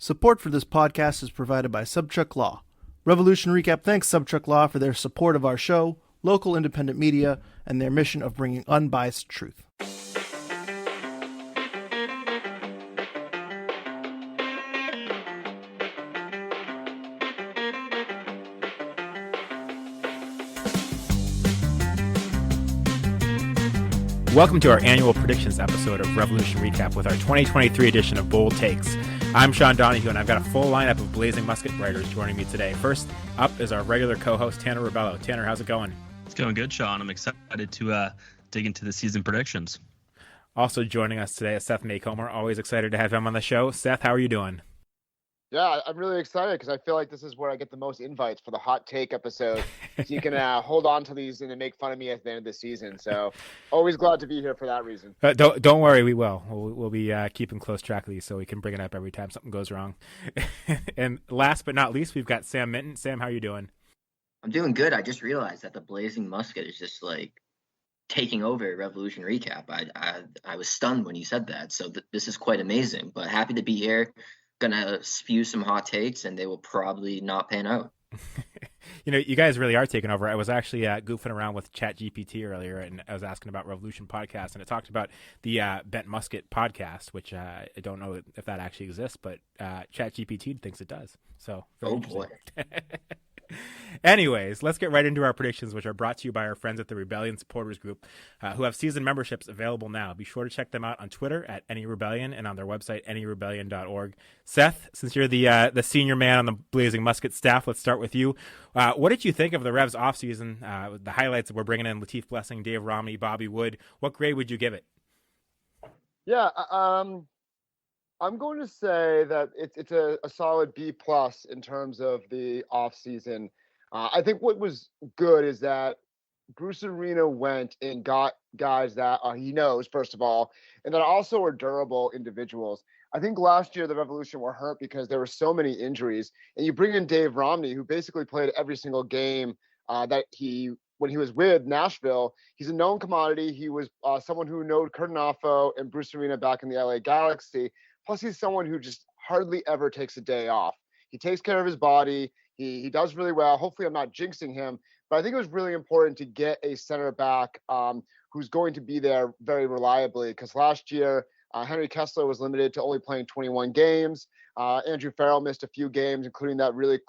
Support for this podcast is provided by Subchuck Law. Revolution Recap thanks Subchuck Law for their support of our show, local independent media, and their mission of bringing unbiased truth. Welcome to our annual predictions episode of Revolution Recap with our 2023 edition of Bold Takes. I'm Sean Donahue, and I've got a full lineup of blazing Musket writers joining me today. First up is our regular co-host, Tanner Rebelo. Tanner, how's it going? It's going good, Sean. I'm excited to dig into the season predictions. Also joining us today is Seth Macomber. Always excited to have him on the show. Seth, how are you doing? Yeah, I'm really excited because I feel like this is where I get the most invites for the hot take episode. So you can hold on to these and then make fun of me at the end of the season. So always glad to be here for that reason. Don't worry, we will. We'll be keeping close track of these so we can bring it up every time something goes wrong. And last but not least, we've got Sam Minton. Sam, how are you doing? I'm doing good. I just realized that the blazing Musket is just like taking over Revolution Recap. I was stunned when you said that. So this is quite amazing. But happy to be here. Gonna spew some hot takes, and they will probably not pan out. You know, you guys really are taking over. I was actually goofing around with ChatGPT earlier, and I was asking about Revolution Podcast, and it talked about the Bent Musket podcast, which I don't know if that actually exists, but ChatGPT thinks it does. So, oh boy. Anyways, let's get right into our predictions, which are brought to you by our friends at the Rebellion Supporters Group, who have season memberships available now. Be sure to check them out on Twitter at AnyRebellion and on their website, anyrebellion.org. Seth, since you're the senior man on the Blazing Musket staff, let's start with you. What did you think of the Revs offseason, the highlights that we're bringing in, Latif Blessing, Dave Romney, Bobby Wood? What grade would you give it? Yeah, I'm going to say that it's a solid B+ in terms of the offseason. I think what was good is that Bruce Arena went and got guys that he knows, first of all, and that also are durable individuals. I think last year the Revolution were hurt because there were so many injuries, and you bring in Dave Romney, who basically played every single game when he was with Nashville. He's a known commodity. He was someone who knowed Kurtanafo and Bruce Arena back in the LA Galaxy. Plus, he's someone who just hardly ever takes a day off. He takes care of his body. He does really well. Hopefully, I'm not jinxing him, but I think it was really important to get a center back who's going to be there very reliably, because last year, Henry Kessler was limited to only playing 21 games. Andrew Farrell missed a few games, including that really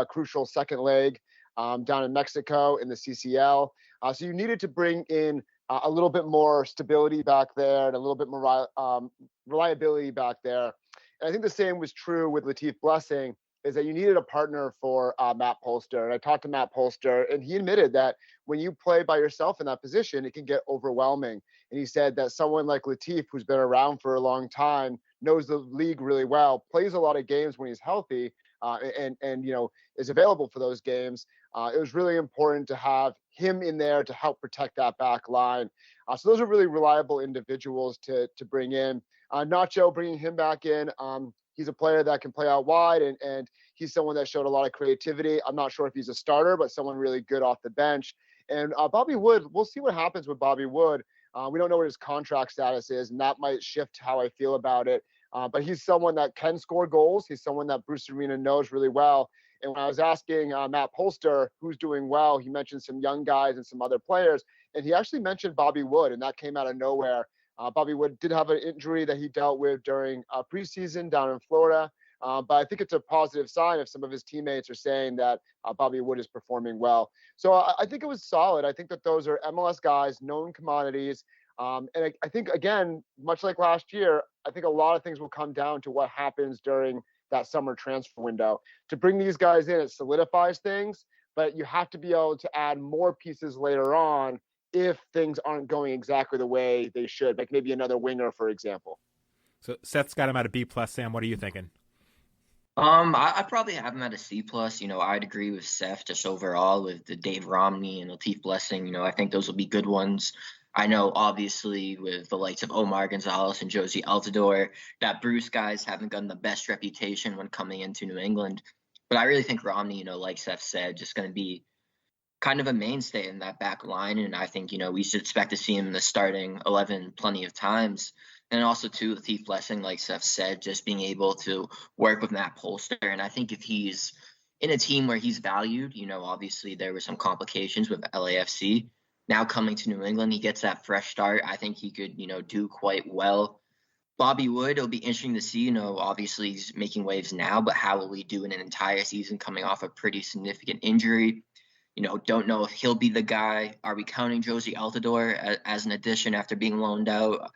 crucial second leg down in Mexico in the CCL. So you needed to bring in a little bit more stability back there and a little bit more reliability back there. And I think the same was true with Latif Blessing, is that you needed a partner for Matt Polster. And I talked to Matt Polster, and he admitted that when you play by yourself in that position, it can get overwhelming. And he said that someone like Latif, who's been around for a long time, knows the league really well, plays a lot of games when he's healthy, and is available for those games. It was really important to have him in there to help protect that back line. So those are really reliable individuals to bring in. Nacho, bringing him back in, he's a player that can play out wide, and he's someone that showed a lot of creativity. I'm not sure if he's a starter, but someone really good off the bench. And Bobby Wood, we'll see what happens with Bobby Wood. We don't know what his contract status is, and that might shift how I feel about it. But he's someone that can score goals. He's someone that Bruce Arena knows really well. And when I was asking Matt Polster who's doing well, he mentioned some young guys and some other players, and he actually mentioned Bobby Wood, and that came out of nowhere. Bobby Wood did have an injury that he dealt with during preseason down in Florida, but I think it's a positive sign if some of his teammates are saying that Bobby Wood is performing well. So I think it was solid. I think that those are MLS guys, known commodities. And I think, again, much like last year, I think a lot of things will come down to what happens during that summer transfer window. To bring these guys in, it solidifies things, but you have to be able to add more pieces later on if things aren't going exactly the way they should, like maybe another winger, for example. So Seth's got him at a B+. Sam, what are you thinking? I probably have him at a C+. I'd agree with Seth just overall with the Dave Romney and Latif Blessing. I think those will be good ones. I know, obviously, with the likes of Omar Gonzalez and Josie Altidore, that Bruce guys haven't gotten the best reputation when coming into New England. But I really think Romney, like Seth said, just going to be kind of a mainstay in that back line. And I think, we should expect to see him in the starting 11 plenty of times. And also, too, Latif Blessing, like Seth said, just being able to work with Matt Polster. And I think if he's in a team where he's valued, obviously there were some complications with LAFC. Now coming to New England, he gets that fresh start. I think he could, do quite well. Bobby Wood, it'll be interesting to see. Obviously he's making waves now, but how will he do in an entire season coming off a pretty significant injury? Don't know if he'll be the guy. Are we counting Josie Altidore as an addition after being loaned out?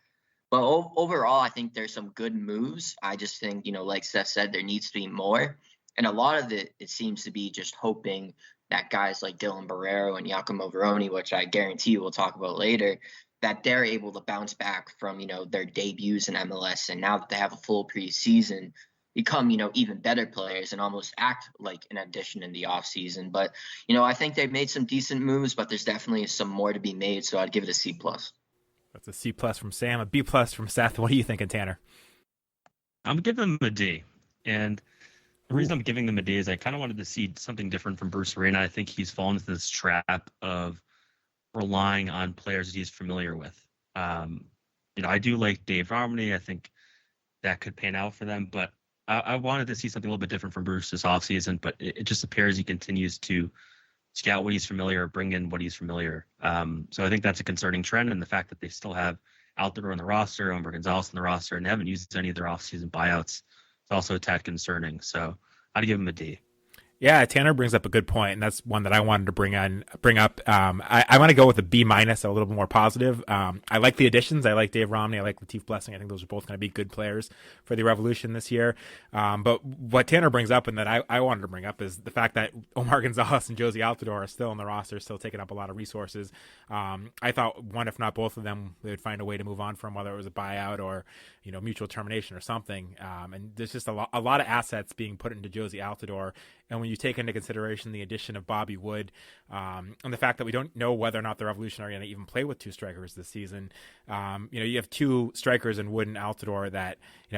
But overall, I think there's some good moves. I just think, like Seth said, there needs to be more. And a lot of it seems to be just hoping that guys like Dylan Barrero and Giacomo Veroni, which I guarantee we'll talk about later, that they're able to bounce back from, their debuts in MLS. And now that they have a full preseason, become, even better players and almost act like an addition in the offseason. But, I think they've made some decent moves, but there's definitely some more to be made. So I'd give it a C+. That's a C+ from Sam, a B+ from Seth. What are you thinking, Tanner? I'm giving them a D. And the reason I'm giving them a D is I kind of wanted to see something different from Bruce Arena. I think he's fallen into this trap of relying on players that he's familiar with. I do like Dave Romney. I think that could pan out for them, but I wanted to see something a little bit different from Bruce this offseason, but it just appears he continues to scout what he's familiar, bring in what he's familiar. So I think that's a concerning trend, and the fact that they still have Altidore on the roster, Omar Gonzalez on the roster, and they haven't used any of their offseason buyouts, is also a tad concerning. So I'd give him a D. Yeah, Tanner brings up a good point, and that's one that I wanted to bring up. I want to go with a B-, a little bit more positive. I like the additions. I like Dave Romney. I like Latif Blessing. I think those are both going to be good players for the Revolution this year. But what Tanner brings up and that I wanted to bring up is the fact that Omar Gonzalez and Josie Altidore are still in the roster, still taking up a lot of resources. I thought one, if not both of them, they would find a way to move on from, whether it was a buyout or mutual termination or something. And there's just a lot of assets being put into Josie Altidore. And when you take into consideration the addition of Bobby Wood, and the fact that we don't know whether or not the Revolution are going to even play with two strikers this season, you have two strikers in Wood and Altidore that,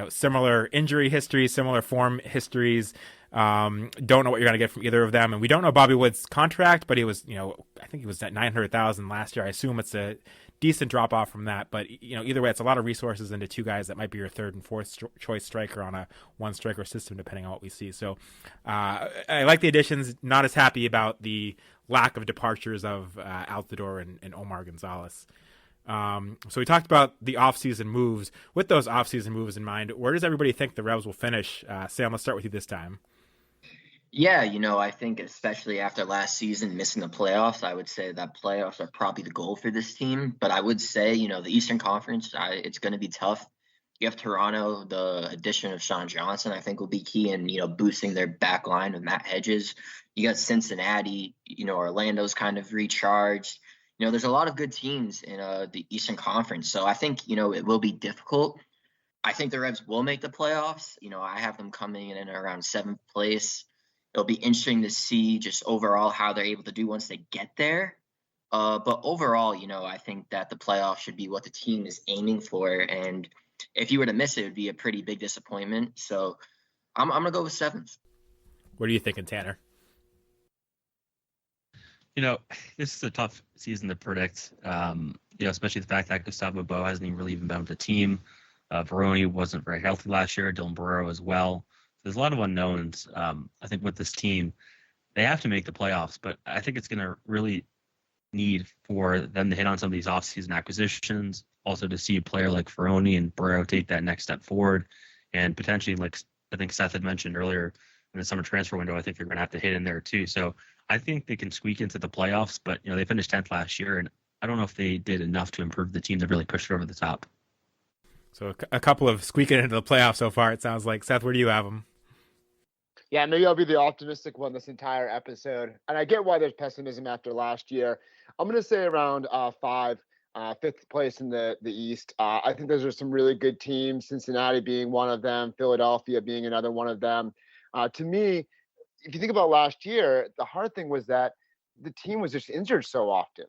similar injury histories, similar form histories, don't know what you're going to get from either of them. And we don't know Bobby Wood's contract, but he was, I think he was at $900,000 last year. I assume it's a decent drop off from that, but either way, it's a lot of resources into two guys that might be your third and fourth choice striker on a one striker system, depending on what we see. So I like the additions. Not as happy about the lack of departures of Altidore and Omar Gonzalez. So we talked about the offseason moves. With those offseason moves in mind, where does everybody think the Revs will finish? Sam, let's start with you this time. Yeah, I think especially after last season missing the playoffs, I would say that playoffs are probably the goal for this team. But I would say, the Eastern Conference, it's going to be tough. You have Toronto, the addition of Sean Johnson, I think will be key in, boosting their back line with Matt Hedges. You got Cincinnati, Orlando's kind of recharged. There's a lot of good teams in the Eastern Conference. So I think, it will be difficult. I think the Revs will make the playoffs. I have them coming in around 7th place. It'll be interesting to see just overall how they're able to do once they get there. But overall, I think that the playoffs should be what the team is aiming for. And if you were to miss it, it would be a pretty big disappointment. So I'm going to go with 7th. What are you thinking, Tanner? This is a tough season to predict, especially the fact that Gustavo Bo hasn't even really been with the team. Veroni wasn't very healthy last year, Dylan Barrero as well. There's a lot of unknowns. I think with this team, they have to make the playoffs, but I think it's going to really need for them to hit on some of these offseason acquisitions, also to see a player like Veroni and Barrero take that next step forward, and potentially, like I think Seth had mentioned earlier, in the summer transfer window, I think they're going to have to hit in there too. So I think they can squeak into the playoffs, but they finished 10th last year, and I don't know if they did enough to improve the team to really push it over the top. So a couple of squeaking into the playoffs so far, it sounds like. Seth, where do you have them? Yeah, maybe I'll be the optimistic one this entire episode. And I get why there's pessimism after last year. I'm going to say around 5th place in the East. I think those are some really good teams, Cincinnati being one of them, Philadelphia being another one of them. To me, if you think about last year, the hard thing was that the team was just injured so often.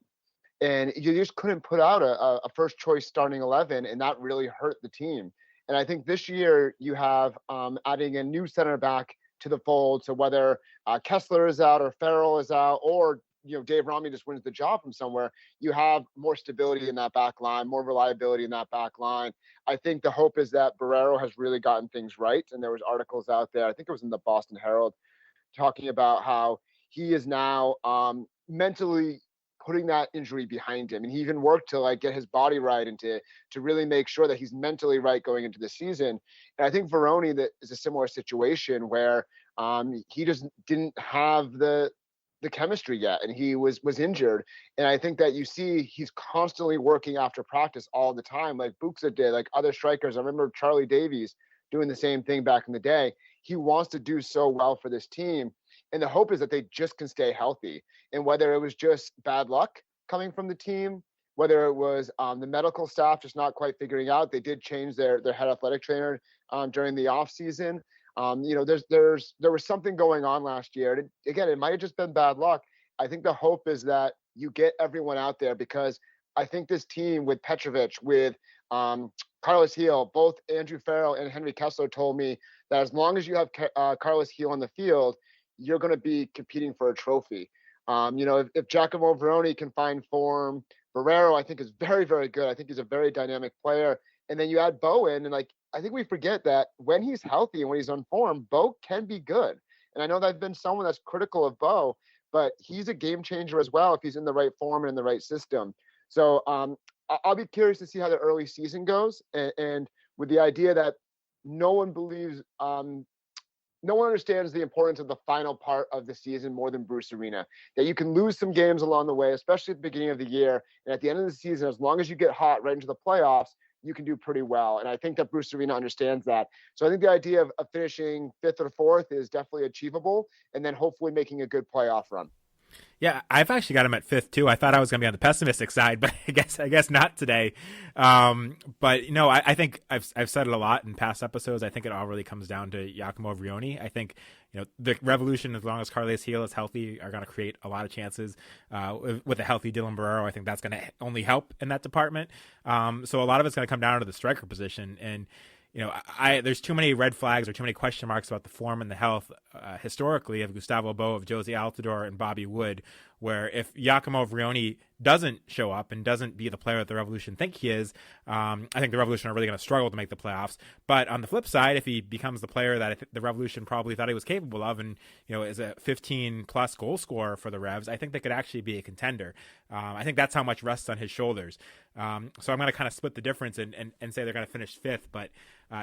And you just couldn't put out a first choice starting 11, and that really hurt the team. And I think this year you have adding a new center back to the fold. So whether Kessler is out or Farrell is out or Dave Romney just wins the job from somewhere, you have more stability in that back line, more reliability in that back line. I think the hope is that Barrero has really gotten things right. And there was articles out there, I think it was in the Boston Herald, talking about how he is now mentally putting that injury behind him. And he even worked to like get his body right and to really make sure that he's mentally right going into the season. And I think Veroni that is a similar situation where he just didn't have the chemistry yet, and he was injured. And I think that you see he's constantly working after practice all the time, like Buxa did, like other strikers. I remember Charlie Davies doing the same thing back in the day. He wants to do so well for this team. And the hope is that they just can stay healthy. And whether it was just bad luck coming from the team, whether it was the medical staff just not quite figuring out, they did change their head athletic trainer during the offseason. There was something going on last year. And again, it might have just been bad luck. I think the hope is that you get everyone out there, because I think this team with Petrovic, with Carlos Heel, both Andrew Farrell and Henry Kessler told me that as long as you have Carlos Heel on the field, you're going to be competing for a trophy. If Giacomo Veroni can find form, Barrero, I think, is very, very good. I think he's a very dynamic player. And then you add Bo in, and I think we forget that when he's healthy and when he's on form, Bo can be good. And I know that I've been someone that's critical of Bo, but he's a game changer as well if he's in the right form and in the right system. So I'll be curious to see how the early season goes, and with the idea that no one believes no one understands the importance of the final part of the season more than Bruce Arena. That you can lose some games along the way, especially at the beginning of the year. And at the end of the season, as long as you get hot right into the playoffs, you can do pretty well. And I think that Bruce Arena understands that. So I think the idea of finishing 5th or 4th is definitely achievable, and then hopefully making a good playoff run. Yeah, I've actually got him at 5th too. I thought I was going to be on the pessimistic side, but I guess not today. But I think I've said it a lot in past episodes. I think it all really comes down to Giacomo Vrioni. I think the Revolution, as long as Carles Heel is healthy, are going to create a lot of chances. With a healthy Dylan Barrero, I think that's going to only help in that department. So a lot of it's going to come down to the striker position, and there's too many red flags or too many question marks about the form and the health historically of Gustavo Bo, of Josie Altidore, and Bobby Wood, where if Giacomo Vrioni doesn't show up and doesn't be the player that the Revolution think he is, I think the Revolution are really going to struggle to make the playoffs. But on the flip side, if he becomes the player that the Revolution probably thought he was capable of, and is a 15-plus goal scorer for the Revs, I think they could actually be a contender. I think that's how much rests on his shoulders. So I'm going to kind of split the difference and say they're going to finish 5th. But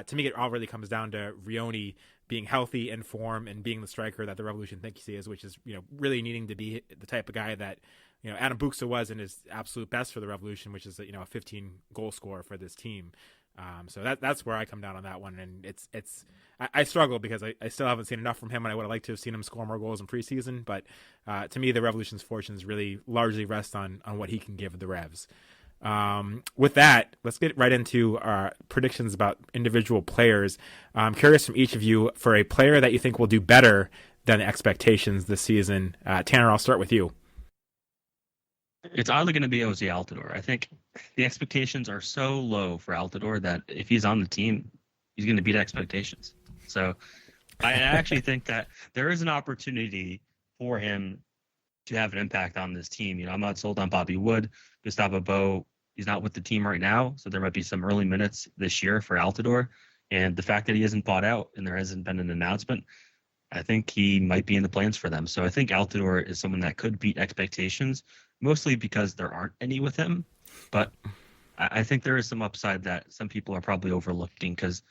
to me, it all really comes down to Vrioni being healthy, in form, and being the striker that the Revolution thinks he is, which is really needing to be the type of guy that Adam Buxa was in his absolute best for the Revolution, which is a 15 goal scorer for this team. So that's where I come down on that one, and I struggle because I still haven't seen enough from him, and I would have liked to have seen him score more goals in preseason. But to me, the Revolution's fortunes really largely rest on what he can give the Revs. With that, let's get right into our predictions about individual players. I'm curious from each of you for a player that you think will do better than expectations this season. Tanner, I'll start with you. It's oddly going to be Josie Altidore. I think the expectations are so low for Altidore that if he's on the team, he's going to beat expectations. So I actually think that there is an opportunity for him to have an impact on this team. I'm not sold on Bobby Wood. Gustavo Bo, he's not with the team right now, so there might be some early minutes this year for Altidore. And the fact that he isn't bought out and there hasn't been an announcement, I think he might be in the plans for them. So I think Altidore is someone that could beat expectations, mostly because there aren't any with him. But I think there is some upside that some people are probably overlooking because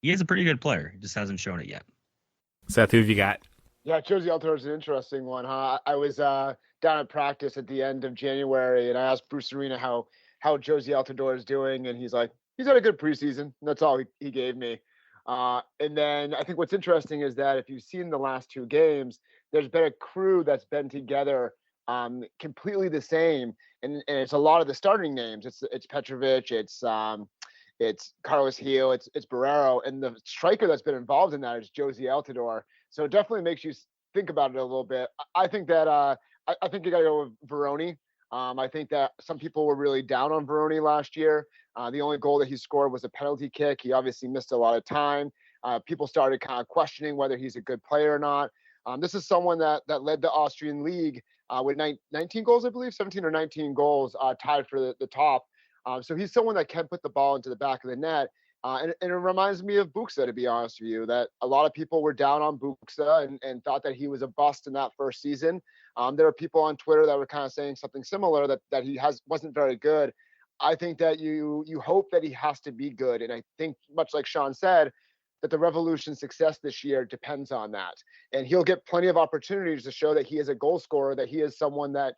he is a pretty good player. He just hasn't shown it yet. Seth, who have you got? Yeah, Josie Altidore is an interesting one, huh? I was down at practice at the end of January, and I asked Bruce Arena how Josie Altidore is doing, and he's like, he's had a good preseason. That's all he gave me. And then I think what's interesting is that if you've seen the last 2 games, there's been a crew that's been together completely the same, and it's a lot of the starting names. It's Petrovic, it's Carlos Heel, it's Barrero, and the striker that's been involved in that is Josie Altidore. So it definitely makes you think about it a little bit. I think that I think you got to go with Veroni. I think that some people were really down on Veroni last year. The only goal that he scored was a penalty kick. He obviously missed a lot of time. People started kind of questioning whether he's a good player or not. This is someone that led the Austrian league with 19 goals, I believe, 17 or 19 goals, tied for the top. So he's someone that can put the ball into the back of the net. And it reminds me of Buxa, to be honest with you, that a lot of people were down on Buxa and thought that he was a bust in that first season. There are people on Twitter that were kind of saying something similar, that he wasn't very good. I think that you hope that he has to be good. And I think, much like Sean said, that the Revolution's success this year depends on that. And he'll get plenty of opportunities to show that he is a goal scorer, that he is someone that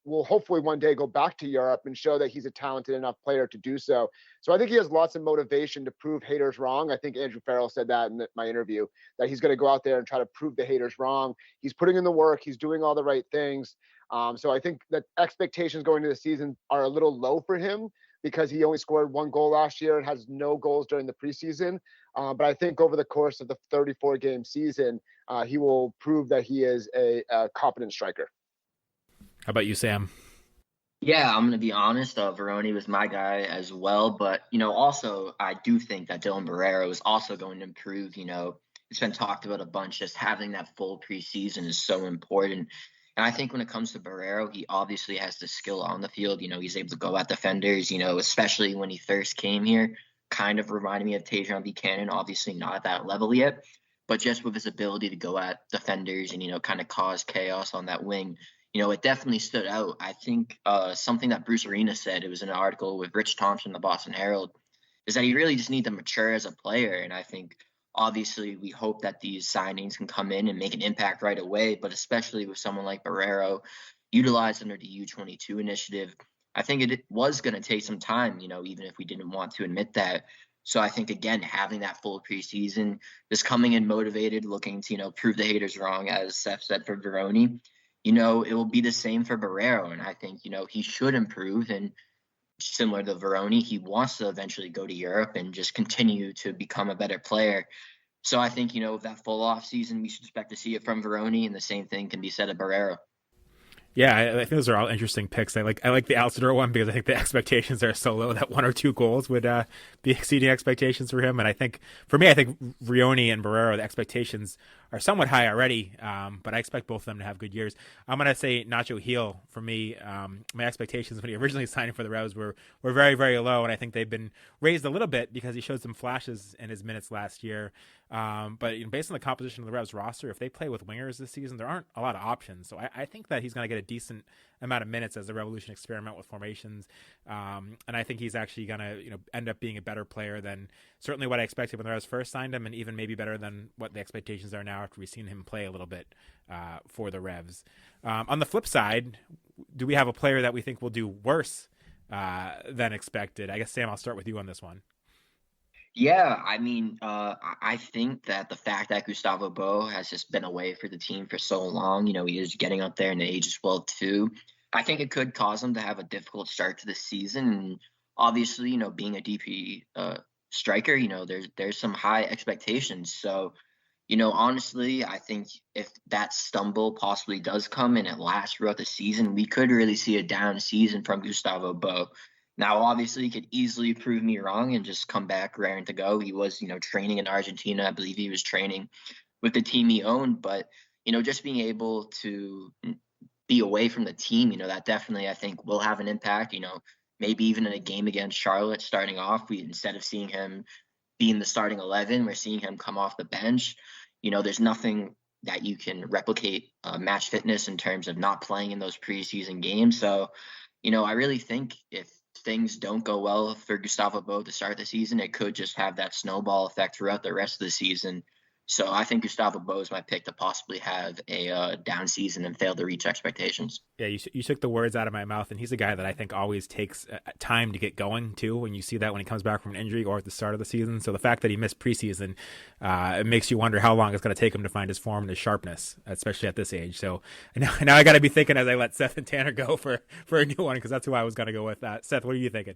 will hopefully one day go back to Europe and show that he's a talented enough player to do so. So I think he has lots of motivation to prove haters wrong. I think Andrew Farrell said that in my interview, that he's going to go out there and try to prove the haters wrong. He's putting in the work. He's doing all the right things. So I think that expectations going into the season are a little low for him because he only scored 1 goal last year and has no goals during the preseason. But I think over the course of the 34-game season, he will prove that he is a competent striker. How about you, Sam? Yeah, I'm going to be honest. Veroni was my guy as well. But, also I do think that Dylan Barrero is also going to improve. It's been talked about a bunch. Just having that full preseason is so important. And I think when it comes to Barrero, he obviously has the skill on the field. He's able to go at defenders, especially when he first came here. Kind of reminded me of Tajon Buchanan, obviously not at that level yet. But just with his ability to go at defenders and, kind of cause chaos on that wing, it definitely stood out. I think something that Bruce Arena said, it was in an article with Rich Thompson, the Boston Herald, is that he really just needs to mature as a player. And I think, obviously, we hope that these signings can come in and make an impact right away, but especially with someone like Barrero, utilized under the U22 initiative, I think it was going to take some time, even if we didn't want to admit that. So I think, again, having that full preseason, just coming in motivated, looking to, prove the haters wrong, as Seth said for Veroni, it will be the same for Barrero. And I think, he should improve. And similar to Veroni, he wants to eventually go to Europe and just continue to become a better player. So I think, that full off season, we should expect to see it from Veroni, and the same thing can be said of Barrero. Yeah, I think those are all interesting picks. I like the Altidore one because I think the expectations are so low that 1 or 2 goals would be exceeding expectations for him. And I think Vrioni and Barrero, the expectations are somewhat high already, but I expect both of them to have good years. I'm going to say Nacho Heel for me. My expectations when he originally signed for the Revs were very, very low, and I think they've been raised a little bit because he showed some flashes in his minutes last year. But based on the composition of the Revs roster, if they play with wingers this season, there aren't a lot of options. So I think that he's going to get a decent amount of minutes as the Revolution experiment with formations. And I think he's actually going to end up being a better player than certainly what I expected when the Revs first signed him, and even maybe better than what the expectations are now after we've seen him play a little bit for the Revs. On the flip side, do we have a player that we think will do worse than expected? I guess, Sam, I'll start with you on this one. Yeah, I mean, I think that the fact that Gustavo Bo has just been away for the team for so long, he is getting up there in the age as well, too. I think it could cause him to have a difficult start to the season. And obviously, being a DP striker, there's some high expectations. So, honestly, I think if that stumble possibly does come and it lasts throughout the season, we could really see a down season from Gustavo Bo. Now, obviously, he could easily prove me wrong and just come back raring to go. He was, training in Argentina. I believe he was training with the team he owned. But, just being able to be away from the team, that definitely, I think, will have an impact. Maybe even in a game against Charlotte starting off, instead of seeing him be in the starting 11, we're seeing him come off the bench. There's nothing that you can replicate match fitness in terms of not playing in those preseason games. So, I really think if things don't go well for Gustavo Bo to start the season, it could just have that snowball effect throughout the rest of the season. So I think Gustavo Bo is my pick to possibly have a down season and fail to reach expectations. Yeah, you took the words out of my mouth, and he's a guy that I think always takes time to get going, too, when you see that when he comes back from an injury or at the start of the season. So the fact that he missed preseason, it makes you wonder how long it's going to take him to find his form and his sharpness, especially at this age. So now I got to be thinking as I let Seth and Tanner go for a new one, because that's who I was going to go with. Seth, what are you thinking?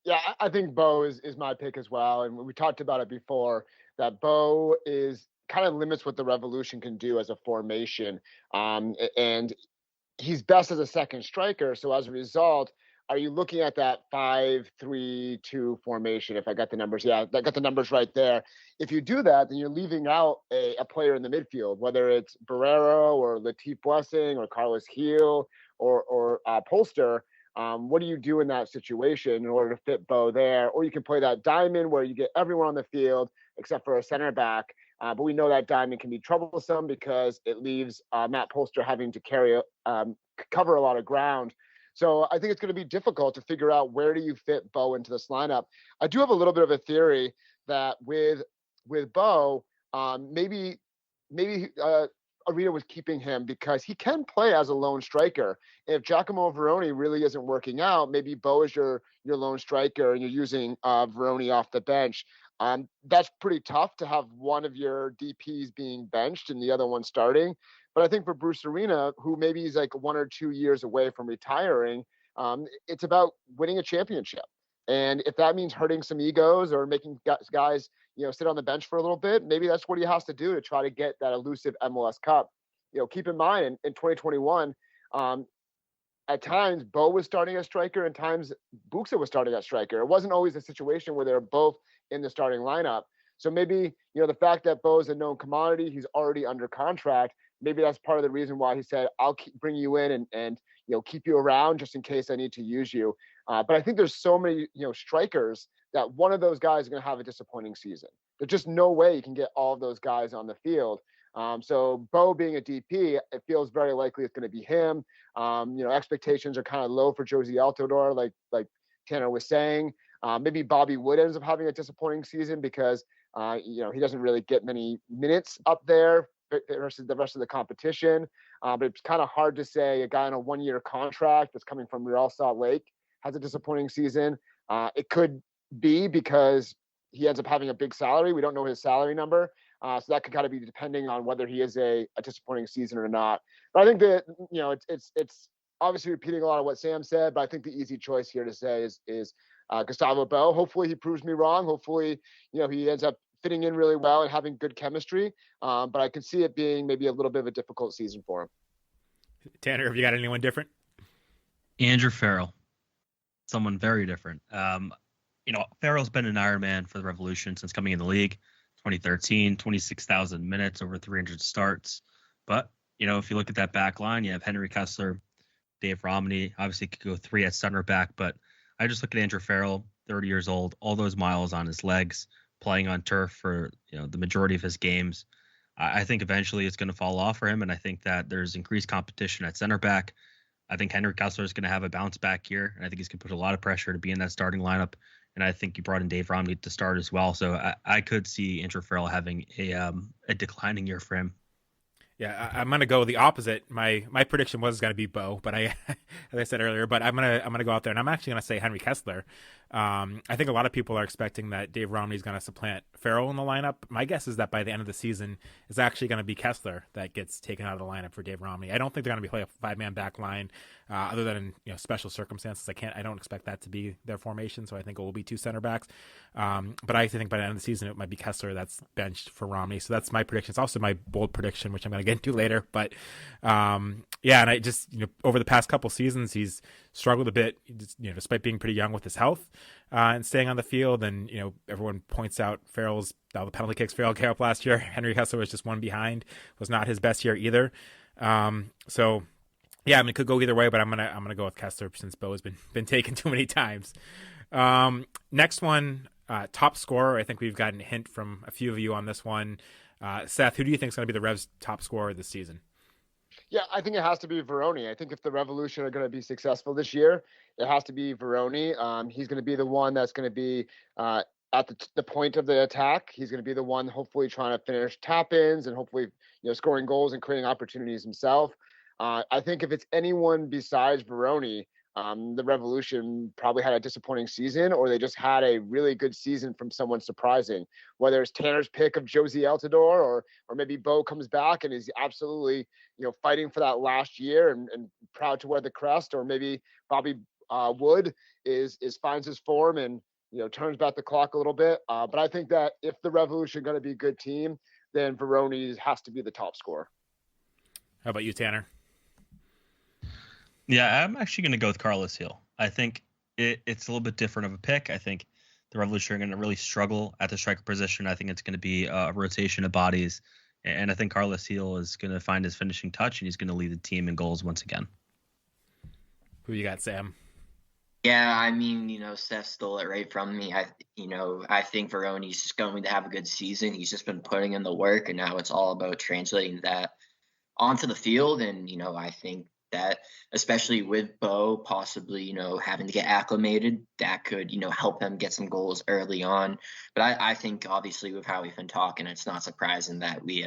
Yeah, I think Bo is my pick as well. And we talked about it before, that Bo is kind of limits what the Revolution can do as a formation. And he's best as a second striker. So as a result, are you looking at that 5-3-2 formation? If I got the numbers, yeah, I got the numbers right there. If you do that, then you're leaving out a player in the midfield, whether it's Barrero or Latif Blessing or Carlos Heel or Polster. What do you do in that situation in order to fit Bo there? Or you can play that diamond where you get everyone on the field except for a center back. But we know that diamond can be troublesome because it leaves Matt Polster having to cover a lot of ground. So I think it's going to be difficult to figure out where do you fit Bo into this lineup. I do have a little bit of a theory that with Bo, maybe Arena was keeping him because he can play as a lone striker. If Giacomo Veroni really isn't working out, maybe Bo is your lone striker and you're using Veroni off the bench. That's pretty tough to have one of your DPs being benched and the other one starting. But I think for Bruce Arena, who maybe is like 1 or 2 years away from retiring, it's about winning a championship. And if that means hurting some egos or making guys, sit on the bench for a little bit, maybe that's what he has to do to try to get that elusive MLS Cup. Keep in mind in 2021, at times Bo was starting as striker and times Buxa was starting as striker. It wasn't always a situation where they were both in the starting lineup. So maybe, the fact that Bo is a known commodity, he's already under contract. Maybe that's part of the reason why he said, I'll bring you in and keep you around just in case I need to use you. But I think there's so many, strikers that one of those guys is going to have a disappointing season. There's just no way you can get all of those guys on the field. So Bo being a DP, it feels very likely it's going to be him. Expectations are kind of low for Josie Altidore, like Tanner was saying. Maybe Bobby Wood ends up having a disappointing season because, he doesn't really get many minutes up there versus the rest of the competition. But it's kind of hard to say a guy on a 1-year contract that's coming from Real Salt Lake has a disappointing season. It could be because he ends up having a big salary. We don't know his salary number. So that could kind of be depending on whether he is a disappointing season or not. But I think that, it's obviously repeating a lot of what Sam said, but I think the easy choice here to say is Gustavo Bo. Hopefully he proves me wrong. Hopefully, he ends up fitting in really well and having good chemistry. But I can see it being maybe a little bit of a difficult season for him. Tanner, have you got anyone different? Andrew Farrell, someone very different. Farrell's been an Iron Man for the Revolution since coming in the league. 2013, 26,000 minutes, over 300 starts. But, if you look at that back line, you have Henry Kessler, Dave Romney, obviously could go 3 at center back. But I just look at Andrew Farrell, 30 years old, all those miles on his legs, playing on turf for, the majority of his games. I think eventually it's going to fall off for him. And I think that there's increased competition at center back. I think Henry Kessler is going to have a bounce back year. And I think he's going to put a lot of pressure to be in that starting lineup. And I think you brought in Dave Romney to start as well. So I could see Andrew Farrell having a declining year for him. Yeah, I'm gonna go the opposite. My prediction was gonna be Bo, but as I said earlier, but I'm gonna go out there and I'm actually gonna say Henry Kessler. I think a lot of people are expecting that Dave Romney is gonna supplant Farrell in the lineup. My guess is that by the end of the season, it's actually gonna be Kessler that gets taken out of the lineup for Dave Romney. I don't think they're gonna be playing a 5-man back line, other than in special circumstances. I don't expect that to be their formation, so I think it will be 2 center backs. But I think by the end of the season, it might be Kessler that's benched for Romney. So that's my prediction. It's also my bold prediction, which I'm going to get into later. But and I just, over the past couple seasons, he's struggled a bit, despite being pretty young with his health and staying on the field. And, everyone points out all the penalty kicks Farrell gave up last year. Henry Kessler was just one behind, was not his best year either. So yeah, it could go either way, but I'm gonna go with Kessler since Bo has been taken too many times. Next one, top scorer. I think we've gotten a hint from a few of you on this one. Seth, who do you think is going to be the Revs' top scorer this season? Yeah, I think it has to be Veroni. I think if the Revolution are going to be successful this year, it has to be Veroni. He's going to be the one that's going to be at the point of the attack. He's going to be the one hopefully trying to finish tap-ins and hopefully scoring goals and creating opportunities himself. I think if it's anyone besides Veroni, the Revolution probably had a disappointing season, or they just had a really good season from someone surprising. Whether it's Tanner's pick of Josie Altidore, or maybe Bo comes back and is absolutely fighting for that last year and proud to wear the crest, or maybe Bobby Wood is finds his form and turns back the clock a little bit. But I think that if the Revolution are going to be a good team, then Veroni has to be the top scorer. How about you, Tanner? Yeah, I'm actually going to go with Carlos Hill. I think it's a little bit different of a pick. I think the Revolution are going to really struggle at the striker position. I think it's going to be a rotation of bodies. And I think Carlos Heel is going to find his finishing touch, and he's going to lead the team in goals once again. Who you got, Sam? Yeah, I mean, Seth stole it right from me. I think Veroni's just going to have a good season. He's just been putting in the work, and now it's all about translating that onto the field. And, I think that especially with Bo possibly, having to get acclimated, that could, help him get some goals early on. But I think obviously with how we've been talking, it's not surprising that we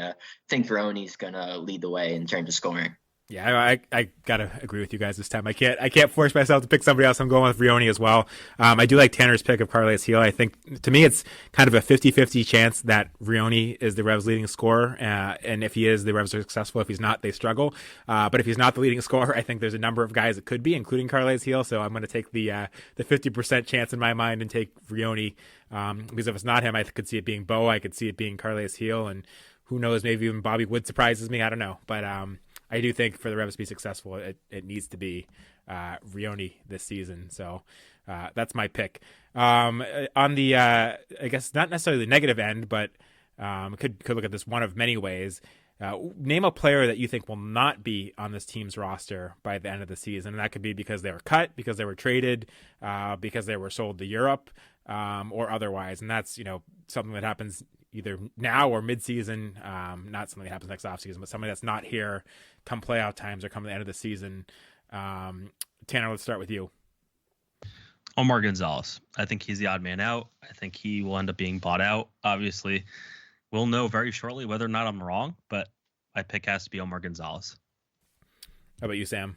think Veroni's going to lead the way in terms of scoring. Yeah, I gotta agree with you guys this time. I can't force myself to pick somebody else. I'm going with Vrioni as well. I do like Tanner's pick of Carles Heel. I think to me it's kind of a 50-50 chance that Vrioni is the Revs' leading scorer, and if he is, the Revs are successful. If he's not, they struggle. But if he's not the leading scorer, I think there's a number of guys it could be, including Carles Heel. So I'm going to take the 50% chance in my mind and take Vrioni, because if it's not him, I could see it being Bo. I could see it being Carles Heel, and who knows, maybe even Bobby Wood surprises me. I don't know, but I do think for the Revs to be successful, it needs to be Vrioni this season. So that's my pick. On the, I guess not necessarily the negative end, but could look at this one of many ways. Name a player that you think will not be on this team's roster by the end of the season. And that could be because they were cut, because they were traded, because they were sold to Europe, or otherwise. And that's, something that happens either now or mid-season, not something that happens next offseason, but somebody that's not here come playoff times or come to the end of the season. Tanner, let's start with you. Omar Gonzalez. I think he's the odd man out. I think he will end up being bought out. Obviously, we'll know very shortly whether or not I'm wrong, but my pick has to be Omar Gonzalez. How about you, Sam?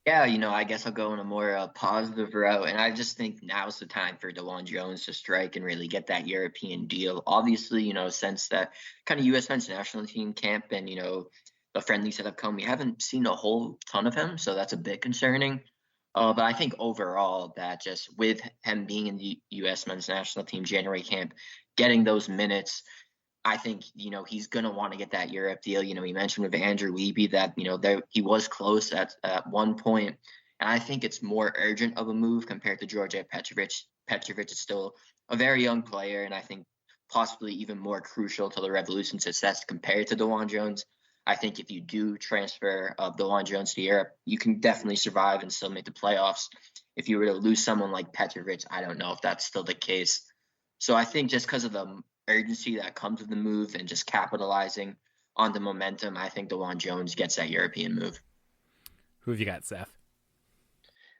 Yeah, I guess I'll go in a more positive route. And I just think now's the time for DeJuan Jones to strike and really get that European deal. Obviously, since that kind of U.S. men's national team camp and, the friendlies that have come, we haven't seen a whole ton of him. So that's a bit concerning. But I think overall that just with him being in the U.S. men's national team January camp, getting those minutes, I think, he's going to want to get that Europe deal. He mentioned with Andrew Levy that, he was close at one point. And I think it's more urgent of a move compared to Georgia Petrovic. Petrovic is still a very young player, and I think possibly even more crucial to the Revolution's success compared to DeJuan Jones. I think if you do transfer DeJuan Jones to Europe, you can definitely survive and still make the playoffs. If you were to lose someone like Petrovic, I don't know if that's still the case. So I think just because of the urgency that comes with the move and just capitalizing on the momentum, I think DeJuan Jones gets that European move. Who have you got, Seth?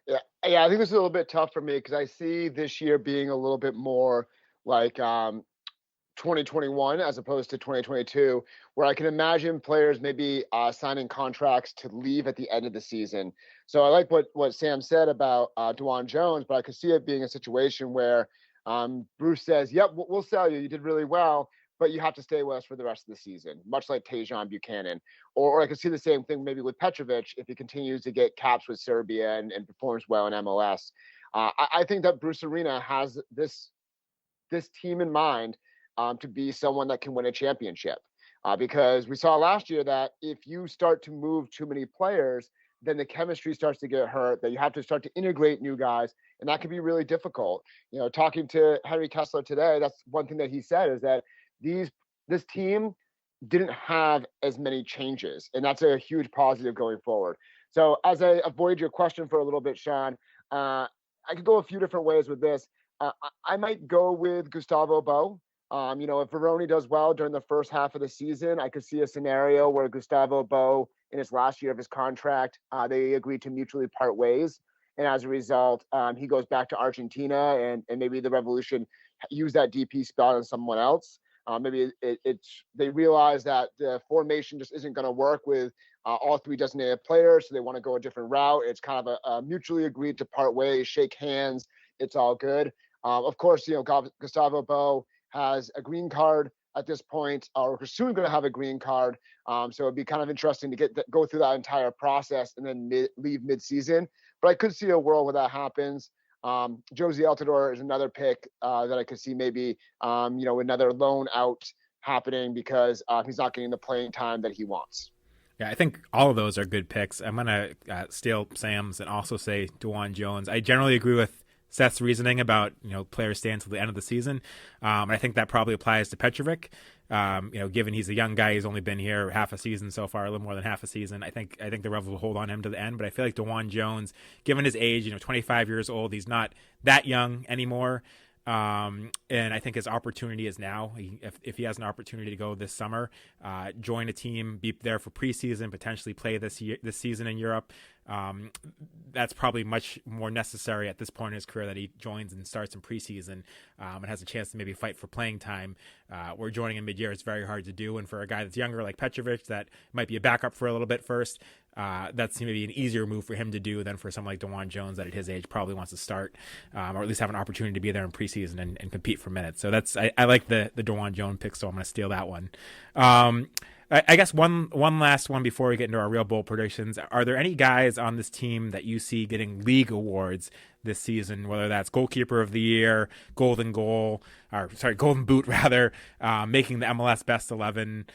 Yeah, I think this is a little bit tough for me because I see this year being a little bit more like 2021 as opposed to 2022, where I can imagine players maybe signing contracts to leave at the end of the season. So I like what Sam said about DeJuan Jones, but I could see it being a situation where Bruce says, yep, we'll sell you. You did really well, but you have to stay with us for the rest of the season, much like Tejan Buchanan. Or I could see the same thing maybe with Petrovic if he continues to get caps with Serbia and performs well in MLS. I think that Bruce Arena has this team in mind to be someone that can win a championship. Because we saw last year that if you start to move too many players, then the chemistry starts to get hurt, that you have to start to integrate new guys, and that can be really difficult. Talking to Henry Kessler today, that's one thing that he said is that this team didn't have as many changes, and that's a huge positive going forward. So as I avoid your question for a little bit, Sean, I could go a few different ways with this. I might go with Gustavo Bo. If Veroni does well during the first half of the season, I could see a scenario where Gustavo Bo, in his last year of his contract, they agreed to mutually part ways. And as a result, he goes back to Argentina and maybe the Revolution use that DP spot on someone else. Maybe they realize that the formation just isn't going to work with all three designated players, so they want to go a different route. It's kind of a mutually agreed to part ways, shake hands. It's all good. Of course, Gustavo Bo has a green card at this point, or soon going to have a green card. So it'd be kind of interesting to go through that entire process and then leave mid-season. But I could see a world where that happens. Josie Altidore is another pick that I could see maybe, another loan out happening because he's not getting the playing time that he wants. Yeah, I think all of those are good picks. I'm going to steal Sam's and also say DeJuan Jones. I generally agree with Seth's reasoning about, players stay until the end of the season. And I think that probably applies to Petrovic. Given he's a young guy, he's only been here half a season so far, a little more than half a season. I think the Rebels will hold on him to the end, but I feel like DeJuan Jones, given his age, 25 years old, he's not that young anymore. And I think his opportunity is now. If he has an opportunity to go this summer, join a team, be there for preseason, potentially play this season in Europe, that's probably much more necessary at this point in his career that he joins and starts in preseason and has a chance to maybe fight for playing time. Where joining in mid-year is very hard to do, and for a guy that's younger like Petrovic that might be a backup for a little bit first, that's maybe an easier move for him to do than for someone like DeJuan Jones that at his age probably wants to start or at least have an opportunity to be there in preseason and compete for minutes. So I like the DeJuan Jones pick, so I'm going to steal that one. I guess one last one before we get into our real bowl predictions. Are there any guys on this team that you see getting league awards this season, whether that's goalkeeper of the year, golden boot rather, making the MLS best 11,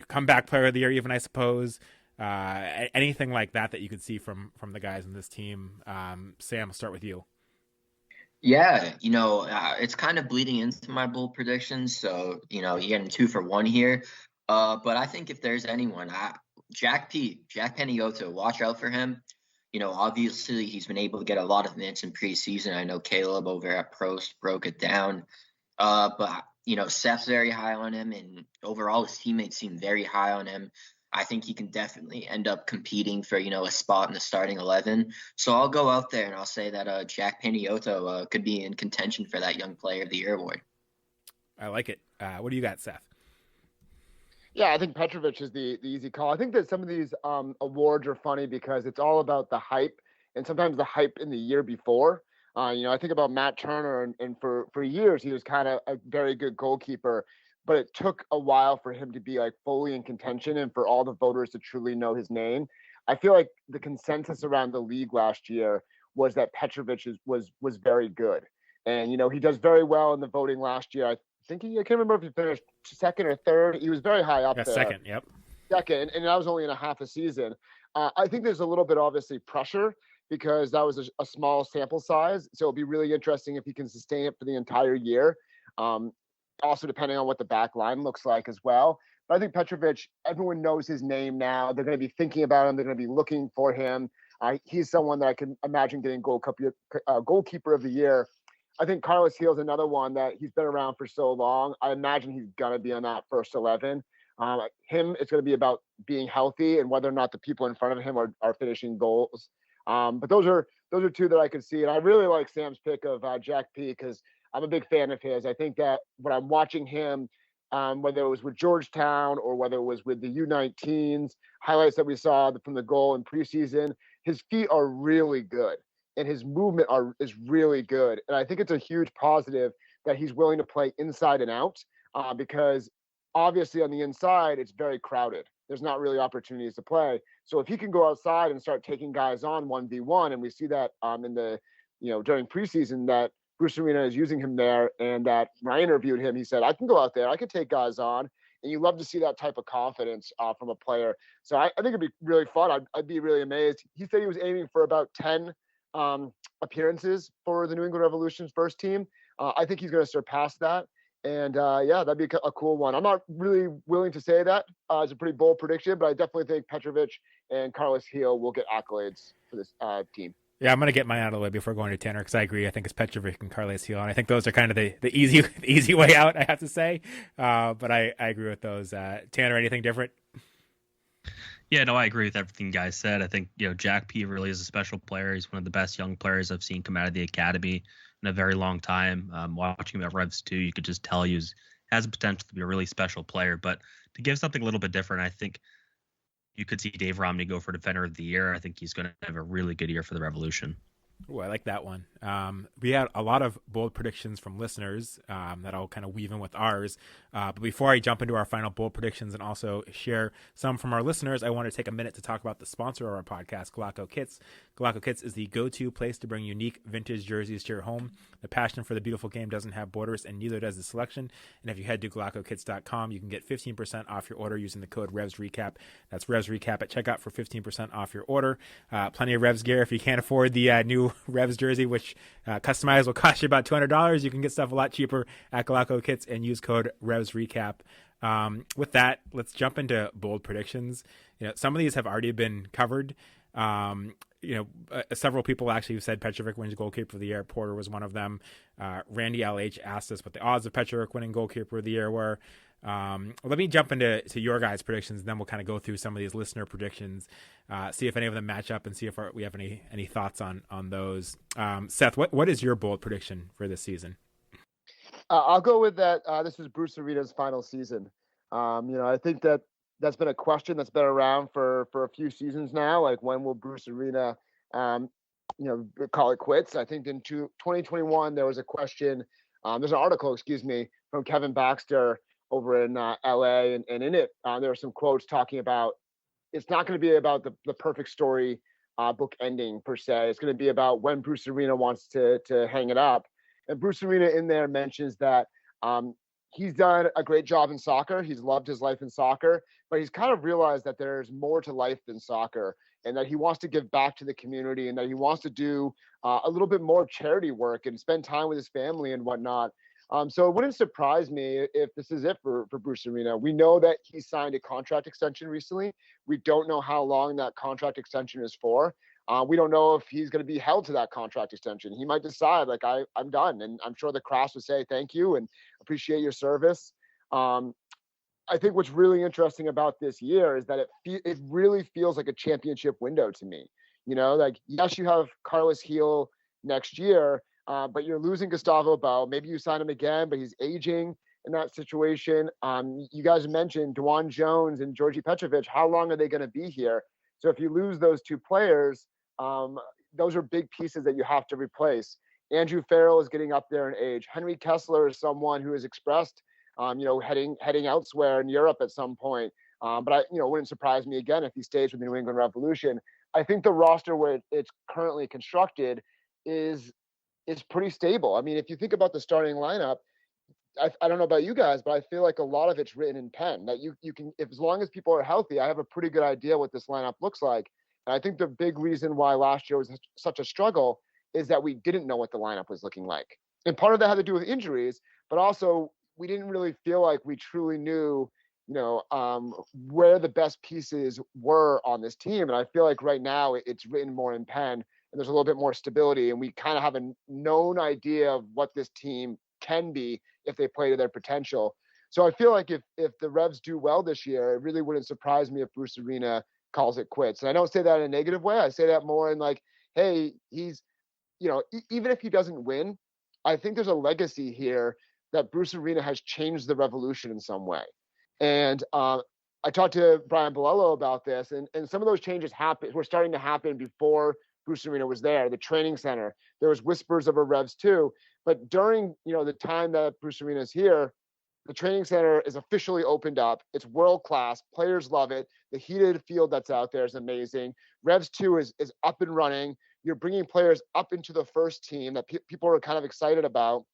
comeback player of the year even, I suppose, anything like that you could see from the guys in this team? Sam, I'll start with you. Yeah, it's kind of bleeding into my bold predictions, so you're getting 2 for 1 here. But I think if there's anyone, Jack Peniotto, watch out for him. Obviously he's been able to get a lot of minutes in preseason. I know Caleb over at Prost broke it down. But Seth's very high on him, and overall his teammates seem very high on him. I think he can definitely end up competing for, a spot in the starting 11. So I'll go out there and I'll say that Jack Peniotto could be in contention for that Young Player of the Year award. I like it. What do you got, Seth? Yeah, I think Petrovic is the easy call. I think that some of these awards are funny because it's all about the hype, and sometimes the hype in the year before. I think about Matt Turner, and for years he was kind of a very good goalkeeper, but it took a while for him to be like fully in contention and for all the voters to truly know his name. I feel like the consensus around the league last year was that Petrovic was very good, and he does very well in the voting last year. I can't remember if he finished second or third. He was very high up there. Second, yep. Second, and that was only in a half a season. I think there's a little bit, obviously, pressure because that was a small sample size. So it'll be really interesting if he can sustain it for the entire year. Also, depending on what the back line looks like as well. But I think Petrovic, everyone knows his name now. They're going to be thinking about him. They're going to be looking for him. He's someone that I can imagine getting goalkeeper of the year. I think Carlos Gil is another one that he's been around for so long. I imagine he's going to be on that first 11. It's going to be about being healthy and whether or not the people in front of him are finishing goals. But those are 2 that I could see. And I really like Sam's pick of Jack P because I'm a big fan of his. I think that when I'm watching him, whether it was with Georgetown or whether it was with the U19s, highlights that we saw from the goal in preseason, his feet are really good. And his movement is really good. And I think it's a huge positive that he's willing to play inside and out because obviously on the inside, it's very crowded. There's not really opportunities to play. So if he can go outside and start taking guys on 1v1, and we see that in the, during preseason that Bruce Arena is using him there, and that when I interviewed him, he said, I can go out there, I can take guys on. And you love to see that type of confidence from a player. So I think it'd be really fun. I'd be really amazed. He said he was aiming for about 10 appearances for the New England Revolution's first team. I think he's going to surpass that. And that'd be a cool one. I'm not really willing to say that as a pretty bold prediction, but I definitely think Petrovic and Carlos Gil will get accolades for this team. Yeah, I'm going to get mine out of the way before going to Tanner because I agree. I think it's Petrovic and Carlos Gil, and I think those are kind of the easy way out, I have to say. But I agree with those. Tanner, anything different? Yeah, no, I agree with everything you guys said. I think, Jack P really is a special player. He's one of the best young players I've seen come out of the academy in a very long time. Watching him at Revs 2, you could just tell he has the potential to be a really special player. But to give something a little bit different, I think you could see Dave Romney go for Defender of the Year. I think he's going to have a really good year for the Revolution. Ooh, I like that one. We had a lot of bold predictions from listeners that I'll kind of weave in with ours. But before I jump into our final bold predictions and also share some from our listeners, I want to take a minute to talk about the sponsor of our podcast, Galacco Kits. Galacco Kits is the go-to place to bring unique vintage jerseys to your home. The passion for the beautiful game doesn't have borders, and neither does the selection. And if you head to GalaccoKits.com, you can get 15% off your order using the code RevsRecap. That's RevsRecap at checkout for 15% off your order. Plenty of Revs gear if you can't afford the new Revs jersey, which customized will cost you about $200. You can get stuff a lot cheaper at Galacco Kits and use code RevsRecap. With that, let's jump into bold predictions. Some of these have already been covered. Several people actually said Petrovic wins goalkeeper of the year. Porter was one of them. Randy LH asked us what the odds of Petrovic winning goalkeeper of the year were. Let me jump into your guys' predictions, and then we'll kind of go through some of these listener predictions, see if any of them match up, and see if we have any thoughts on those. Seth, what is your bold prediction for this season? I'll go with that. This is Bruce Arena's final season. I think that's been a question that's been around for a few seasons now. Like, when will Bruce Arena, call it quits? I think in 2021 there was a question. There's an article, from Kevin Baxter over in LA, and in it there were some quotes talking about it's not going to be about the perfect story book ending per se. It's going to be about when Bruce Arena wants to hang it up. And Bruce Arena in there mentions that he's done a great job in soccer. He's loved his life in soccer, but he's kind of realized that there's more to life than soccer, and that he wants to give back to the community, and that he wants to do a little bit more charity work and spend time with his family and whatnot. So it wouldn't surprise me if this is it for Bruce Arena. We know that he signed a contract extension recently. We don't know how long that contract extension is for. We don't know if he's going to be held to that contract extension. He might decide, like, I'm done. And I'm sure the Cross would say thank you and appreciate your service. I think what's really interesting about this year is that it really feels like a championship window to me. Like, yes, you have Carlos Heel next year, but you're losing Gustavo Bou. Maybe you sign him again, but he's aging in that situation. You guys mentioned Dwan Jones and Georgi Petrovic. How long are they going to be here? So if you lose those two players, those are big pieces that you have to replace. Andrew Farrell is getting up there in age. Henry Kessler is someone who has expressed, heading elsewhere in Europe at some point. But it wouldn't surprise me again if he stays with the New England Revolution. I think the roster where it's currently constructed is pretty stable. I mean, if you think about the starting lineup, I don't know about you guys, but I feel like a lot of it's written in pen. That you can, if as long as people are healthy, I have a pretty good idea what this lineup looks like. And I think the big reason why last year was such a struggle is that we didn't know what the lineup was looking like. And part of that had to do with injuries, but also we didn't really feel like we truly knew, where the best pieces were on this team. And I feel like right now it's written more in pen, and there's a little bit more stability, and we kind of have a known idea of what this team can be if they play to their potential. So I feel like if the Revs do well this year, it really wouldn't surprise me if Bruce Arena calls it quits. And I don't say that in a negative way. I say that more in like, hey, he's, even if he doesn't win, I think there's a legacy here that Bruce Arena has changed the Revolution in some way. And I talked to Brian Bolello about this, and some of those changes were starting to happen before Bruce Arena was there. The training center, there was whispers of a Revs too. But during the time that Bruce Arena is here, the training center is officially opened up. It's world class. Players love it. The heated field that's out there is amazing. Revs 2 is up and running. You're bringing players up into the first team that people are kind of excited about.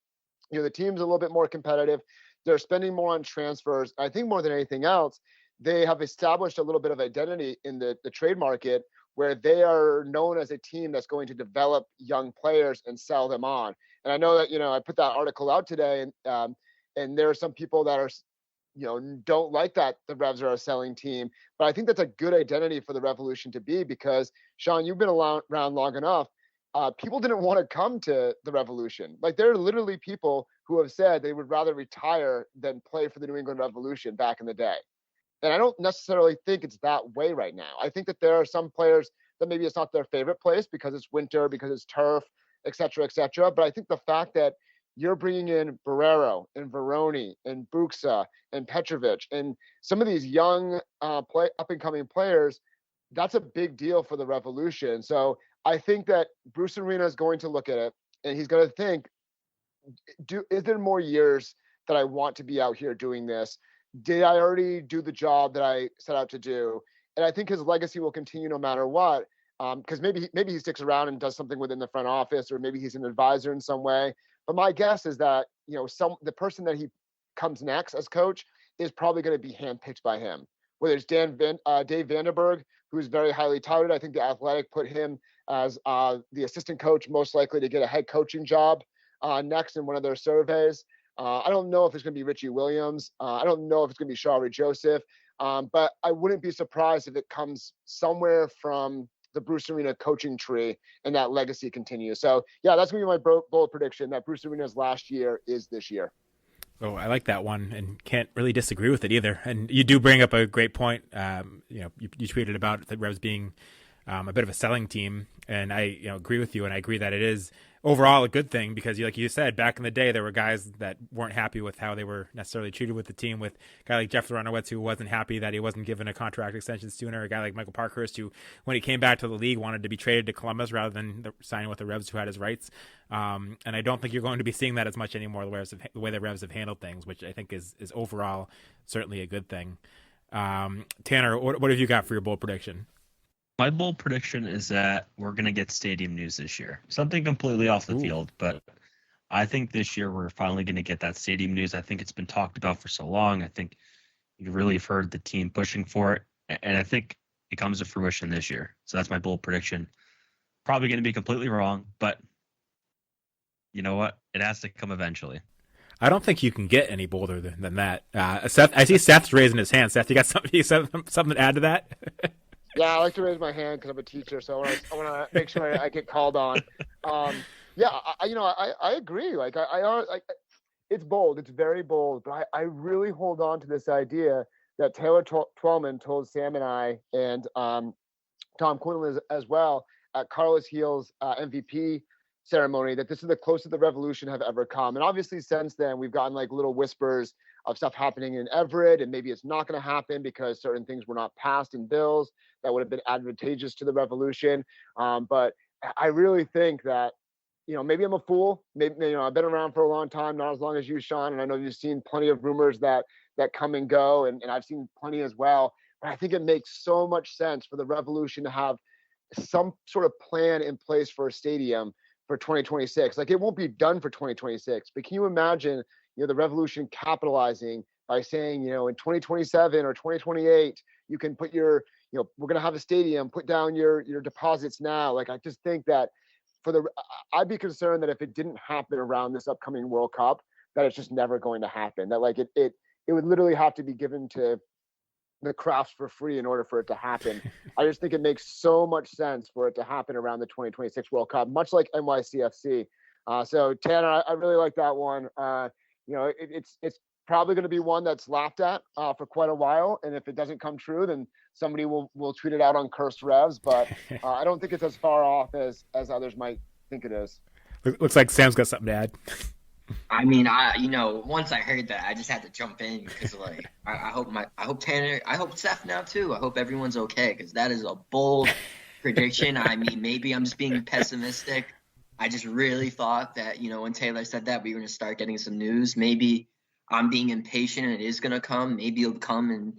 The team's a little bit more competitive. They're spending more on transfers. I think more than anything else, they have established a little bit of identity in the trade market, where they are known as a team that's going to develop young players and sell them on. And I know that, I put that article out today, and there are some people that are, don't like that the Revs are a selling team. But I think that's a good identity for the Revolution to be, because, Sean, you've been around long enough. People didn't want to come to the Revolution. Like, there are literally people who have said they would rather retire than play for the New England Revolution back in the day. And I don't necessarily think it's that way right now. I think that there are some players that maybe it's not their favorite place because it's winter, because it's turf, et cetera, et cetera. But I think the fact that you're bringing in Barrero and Veroni and Buxa and Petrovic and some of these young up-and-coming players, that's a big deal for the Revolution. So I think that Bruce Arena is going to look at it and he's going to think, is there more years that I want to be out here doing this? Did I already do the job that I set out to do? And I think his legacy will continue no matter what. Because maybe he sticks around and does something within the front office, or maybe he's an advisor in some way. But my guess is that the person that he comes next as coach is probably going to be handpicked by him. Whether it's Dave Vandenberg, who's very highly touted. I think the Athletic put him as the assistant coach most likely to get a head coaching job next in one of their surveys. I don't know if it's going to be Richie Williams. I don't know if it's going to be Shari Joseph. But I wouldn't be surprised if it comes somewhere from the Bruce Arena coaching tree and that legacy continues. So yeah, that's going to be my bold prediction, that Bruce Arena's last year is this year. Oh, I like that one and can't really disagree with it either. And you do bring up a great point. You tweeted about the Revs being a bit of a selling team, and I agree with you, and I agree that it is overall a good thing because, like you said, back in the day there were guys that weren't happy with how they were necessarily treated with the team. With a guy like Jeff Laranowitz, who wasn't happy that he wasn't given a contract extension sooner. A guy like Michael Parkhurst, who when he came back to the league wanted to be traded to Columbus rather than signing with the Revs, who had his rights. And I don't think you're going to be seeing that as much anymore. The way the Revs have handled things, which I think is overall certainly a good thing. Tanner, what have you got for your bold prediction? My bold prediction is that we're going to get stadium news this year. Something completely off the field, but I think this year we're finally going to get that stadium news. I think it's been talked about for so long. I think you really have heard the team pushing for it, and I think it comes to fruition this year. So that's my bold prediction. Probably going to be completely wrong, but you know what? It has to come eventually. I don't think you can get any bolder than that. Seth, I see Seth's raising his hand. Seth, you got something to add to that? Yeah, I like to raise my hand because I'm a teacher, so I want to make sure I get called on. Yeah, I agree. Like it's bold, it's very bold, but I really hold on to this idea that Taylor Twellman told Sam and I and Tom Quinlan as well at Carlos Heel's MVP ceremony that this is the closest the Revolution have ever come. And obviously since then we've gotten like little whispers of stuff happening in Everett, and maybe it's not going to happen because certain things were not passed in bills that would have been advantageous to the Revolution. But I really think that, maybe I'm a fool. Maybe, I've been around for a long time, not as long as you, Sean. And I know you've seen plenty of rumors that come and go, and I've seen plenty as well. But I think it makes so much sense for the Revolution to have some sort of plan in place for a stadium for 2026. Like, it won't be done for 2026, but can you imagine, the Revolution capitalizing by saying, in 2027 or 2028, you can put your, we're going to have a stadium, put down your deposits now. Like, I just think that I'd be concerned that if it didn't happen around this upcoming World Cup, that it's just never going to happen. That like it would literally have to be given to the crafts for free in order for it to happen. I just think it makes so much sense for it to happen around the 2026 World Cup, much like NYCFC. So Tanner, I really like that one. It's probably going to be one that's laughed at for quite a while. And if it doesn't come true, then somebody will tweet it out on Cursed Revs. But I don't think it's as far off as others might think it is. Looks like Sam's got something to add. I mean, once I heard that, I just had to jump in because, like, I hope Tanner, I hope Seth now too. I hope everyone's okay because that is a bold prediction. I mean, maybe I'm just being pessimistic. I just really thought that, when Taylor said that we were going to start getting some news, maybe I'm being impatient and it is going to come. Maybe it'll come in,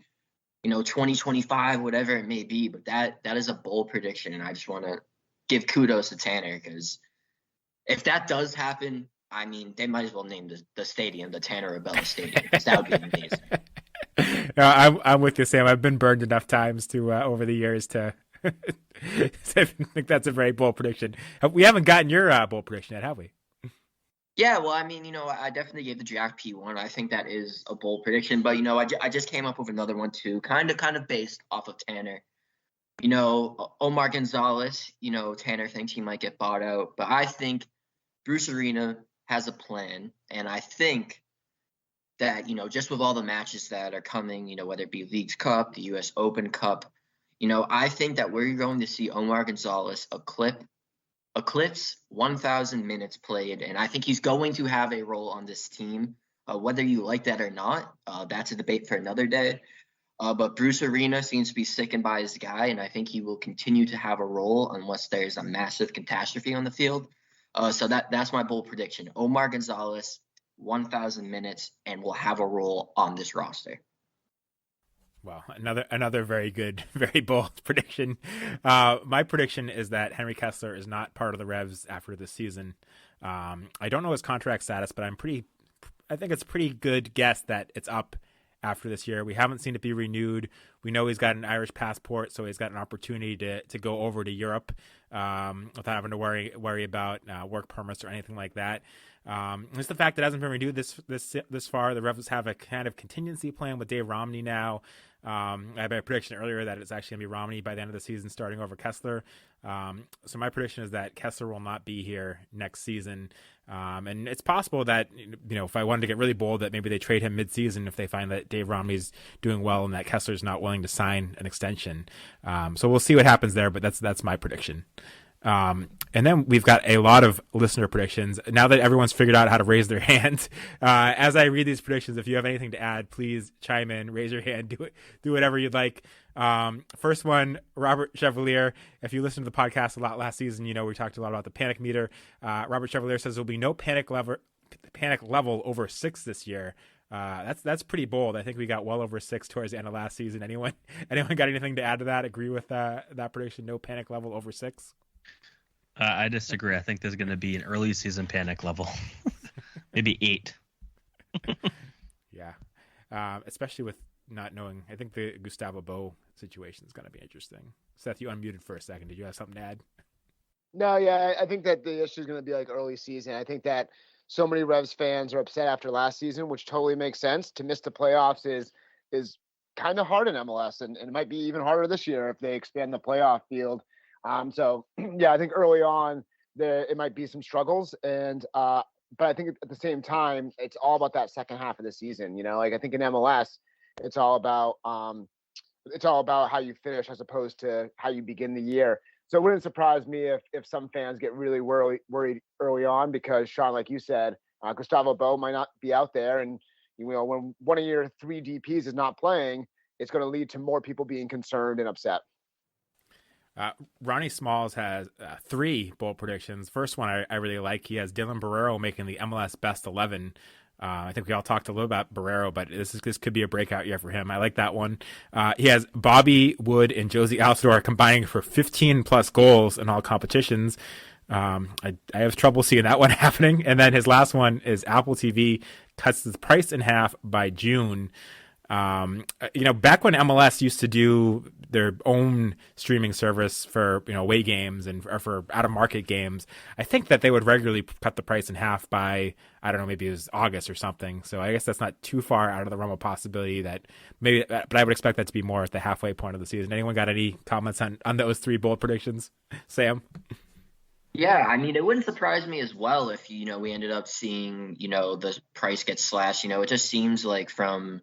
2025, whatever it may be. But that is a bold prediction, and I just want to give kudos to Tanner because if that does happen, I mean, they might as well name the stadium the Tanner Rebelo Stadium because that would be amazing. I'm with you, Sam. I've been burned enough times to over the years to I think that's a very bold prediction. We haven't gotten your bold prediction yet, have we? Yeah, well, I mean, I definitely gave the Jack P one. I think that is a bold prediction, but I just came up with another one too, kind of based off of Tanner. Omar Gonzalez. Tanner thinks he might get bought out, but I think Bruce Arena has a plan, and I think that just with all the matches that are coming, whether it be Leagues Cup, the U.S. Open Cup. I think that we're going to see Omar Gonzalez eclipse 1,000 minutes played, and I think he's going to have a role on this team, whether you like that or not. That's a debate for another day. But Bruce Arena seems to be sticking by his guy, and I think he will continue to have a role unless there's a massive catastrophe on the field. So that's my bold prediction. Omar Gonzalez, 1,000 minutes, and will have a role on this roster. Wow, another very good, very bold prediction. My prediction is that Henry Kessler is not part of the Revs after this season. I don't know his contract status, but I think it's a pretty good guess that it's up after this year. We haven't seen it be renewed. We know he's got an Irish passport, so he's got an opportunity to go over to Europe without having to worry about work permits or anything like that. Just the fact that it hasn't been renewed this far. The Revs have a kind of contingency plan with Dave Romney now. I had a prediction earlier that it's actually going to be Romney by the end of the season starting over Kessler. So my prediction is that Kessler will not be here next season. And it's possible that, if I wanted to get really bold, that maybe they trade him mid-season if they find that Dave Romney's doing well and that Kessler's not willing to sign an extension. So we'll see what happens there, but that's my prediction. And then we've got a lot of listener predictions. Now that everyone's figured out how to raise their hand, as I read these predictions, if you have anything to add, please chime in, raise your hand, do whatever you'd like. First one, Robert Chevalier. If you listened to the podcast a lot last season, we talked a lot about the panic meter. Robert Chevalier says there'll be no panic level over 6 this year. That's pretty bold. I think we got well over 6 towards the end of last season. Anyone got anything to add to that? Agree with that prediction? No panic level over 6? I disagree. I think there's going to be an early season panic level, maybe 8. Yeah, especially with not knowing. I think the Gustavo Bo situation is going to be interesting. Seth, you unmuted for a second. Did you have something to add? No, yeah, I think that the issue is going to be like early season. I think that so many Revs fans are upset after last season, which totally makes sense. To miss the playoffs is kind of hard in MLS, and it might be even harder this year if they expand the playoff field. So yeah, I think early on it might be some struggles, and but I think at the same time it's all about that second half of the season. Like I think in MLS it's all about how you finish as opposed to how you begin the year. So it wouldn't surprise me if some fans get really worried early on because Sean, like you said, Gustavo Bo might not be out there, and when one of your 3 DPs is not playing, it's going to lead to more people being concerned and upset. Ronnie Smalls has 3 bold predictions. First one I really like. He has Dylan Barrero making the MLS Best 11. I think we all talked a little about Barrero, but this could be a breakout year for him. I like that one. He has Bobby Wood and Josie Altidore combining for 15 plus goals in all competitions. I have trouble seeing that one happening. And then his last one is Apple TV cuts the price in half by June. Back when MLS used to do their own streaming service for, away games or for out of market games, I think that they would regularly cut the price in half by, I don't know, maybe it was August or something. So I guess that's not too far out of the realm of possibility but I would expect that to be more at the halfway point of the season. Anyone got any comments on those 3 bold predictions? Sam? Yeah, I mean, it wouldn't surprise me as well if, we ended up seeing, the price get slashed. It just seems like from